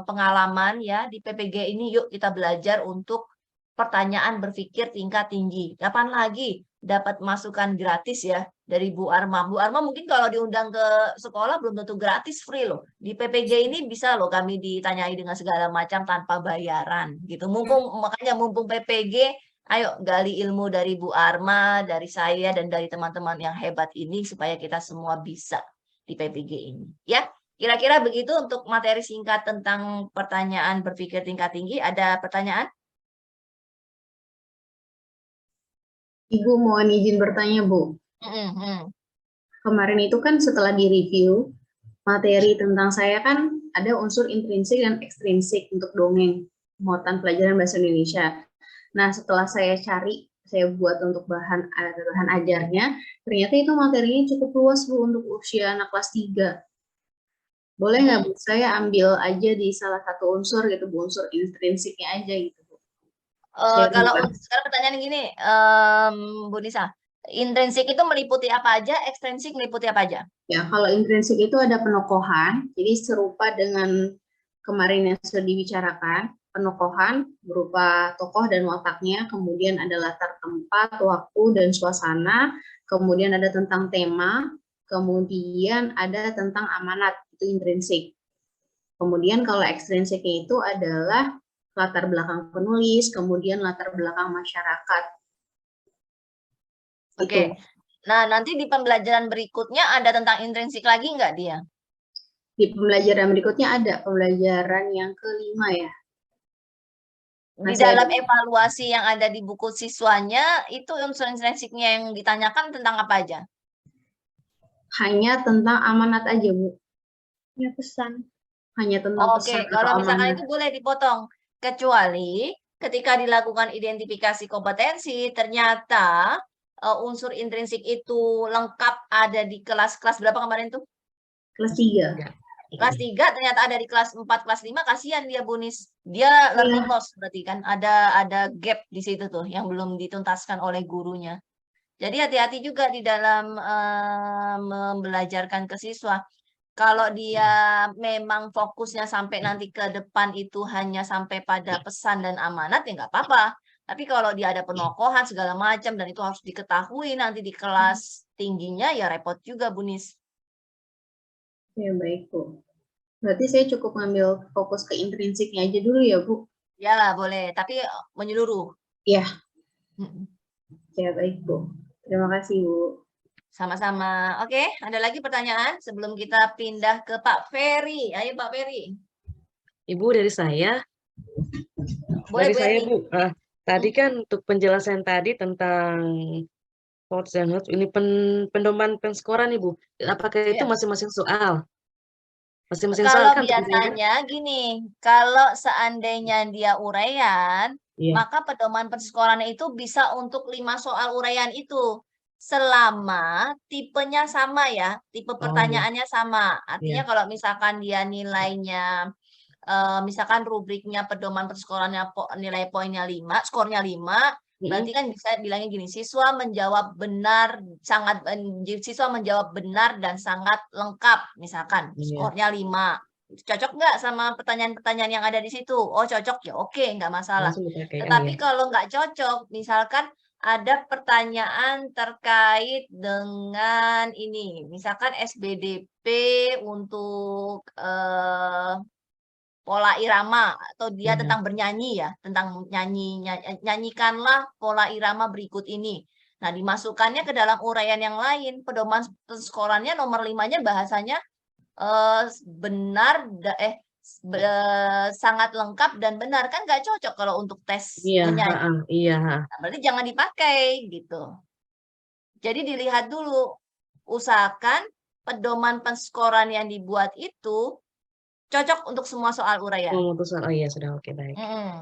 pengalaman ya di PPG ini, yuk kita belajar untuk pertanyaan berpikir tingkat tinggi. Kapan lagi dapat masukan gratis ya dari Bu Arma. Bu Arma mungkin kalau diundang ke sekolah belum tentu gratis, free loh. Di PPG ini bisa loh kami ditanyai dengan segala macam tanpa bayaran gitu. Makanya mumpung PPG, ayo gali ilmu dari Bu Arma, dari saya dan dari teman-teman yang hebat ini supaya kita semua bisa di PPG ini. Ya, kira-kira begitu untuk materi singkat tentang pertanyaan berpikir tingkat tinggi. Ada pertanyaan? Ibu mohon izin bertanya, Bu. Kemarin itu kan setelah direview, materi tentang saya kan ada unsur intrinsik dan ekstrinsik untuk dongeng, muatan pelajaran bahasa Indonesia. Nah, setelah saya cari, saya buat untuk bahan ajarnya, ternyata itu materinya cukup luas, Bu, untuk usia anak kelas 3. Boleh nggak, Bu, saya ambil aja di salah satu unsur gitu, Bu, unsur intrinsiknya aja gitu, Bu. Kalau sekarang pertanyaan gini, Bu Nisa, intrinsik itu meliputi apa aja, ekstrinsik meliputi apa aja? Ya, kalau intrinsik itu ada penokohan, jadi serupa dengan kemarin yang sudah dibicarakan, penokohan berupa tokoh dan wataknya, kemudian ada latar tempat, waktu, dan suasana, kemudian ada tentang tema, kemudian ada tentang amanat, itu intrinsik. Kemudian kalau ekstrinsiknya itu adalah latar belakang penulis, kemudian latar belakang masyarakat. Oke. Nah, nanti di pembelajaran berikutnya ada tentang intrinsik lagi nggak dia? Di pembelajaran berikutnya ada pembelajaran yang kelima ya. Di dalam evaluasi yang ada di buku siswanya, itu unsur intrinsiknya yang ditanyakan tentang apa aja? Hanya tentang amanat aja, Bu. Ya, pesan. Hanya tentang Oke, pesan kalau atau misalkan amanat. itu boleh dipotong. Kecuali ketika dilakukan identifikasi kompetensi, ternyata unsur intrinsik itu lengkap ada di kelas-kelas berapa kemarin tuh? Kelas 3. Kelas 3 ternyata ada di kelas 4, kelas 5, kasihan dia Bunis. Dia learning loss berarti kan, ada gap di situ tuh yang belum dituntaskan oleh gurunya. Jadi hati-hati juga di dalam membelajarkan ke siswa. Kalau dia memang fokusnya sampai nanti ke depan itu hanya sampai pada pesan dan amanat, ya nggak apa-apa. Tapi kalau dia ada penokohan segala macam dan itu harus diketahui nanti di kelas tingginya, ya repot juga Bunis. Ya, baik, Bu. Berarti saya cukup ngambil fokus ke intrinsiknya aja dulu ya, Bu? Ya, boleh. Tapi menyeluruh. Iya. Ya, baik, Bu. Terima kasih, Bu. Sama-sama. Oke, ada lagi pertanyaan sebelum kita pindah ke Pak Ferry. Ayo Pak Ferry. Ibu, dari saya. Boleh, Dari Bu saya, Erni. Bu. Tadi kan untuk penjelasan tadi tentang thoughts and notes, ini pendoman penskoran, Ibu. Apakah itu Iya. masing-masing soal? Masing-masing soal Kalau kan? biasanya gini, kalau seandainya dia uraian, Iya. maka pedoman penskorannya itu bisa untuk 5 soal uraian itu. Selama tipenya sama ya, tipe pertanyaannya sama. Artinya kalau misalkan dia nilainya, misalkan rubriknya pedoman perskorannya nilai poinnya 5, skornya 5, berarti kan bisa bilangnya gini, siswa menjawab benar dan sangat lengkap, misalkan skornya 5. Cocok nggak sama pertanyaan-pertanyaan yang ada di situ? Oh cocok ya, oke, nggak masalah. Langsung dipakai. Tetapi kalau nggak cocok, misalkan ada pertanyaan terkait dengan ini, misalkan SBDP untuk pola irama atau dia tentang bernyanyi ya, tentang nyanyikanlah pola irama berikut ini. Nah, dimasukkannya ke dalam uraian yang lain, pedoman penskorannya nomor 5-nya bahasanya sangat lengkap dan benar, kan nggak cocok kalau untuk tes menyanyi. Iya. Nah, berarti jangan dipakai gitu. Jadi dilihat dulu, usahakan pedoman penskoran yang dibuat itu cocok untuk semua soal uraian. Oh iya, sudah oke, baik.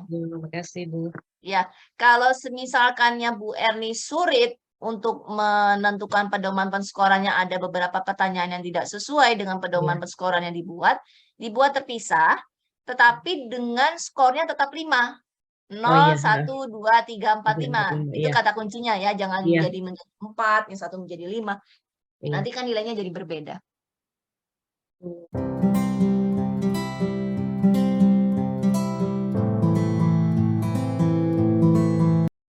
Terima kasih, Bu. Ya, kalau semisalkannya Bu Erni sulit untuk menentukan pedoman penskorannya, ada beberapa pertanyaan yang tidak sesuai dengan pedoman penskoran yang dibuat terpisah, tetapi dengan skornya tetap 5. 0, 1, 2, 3, 4, 5. Itu kata kuncinya ya, jangan menjadi 4, yang satu menjadi 5. Nanti kan nilainya jadi berbeda.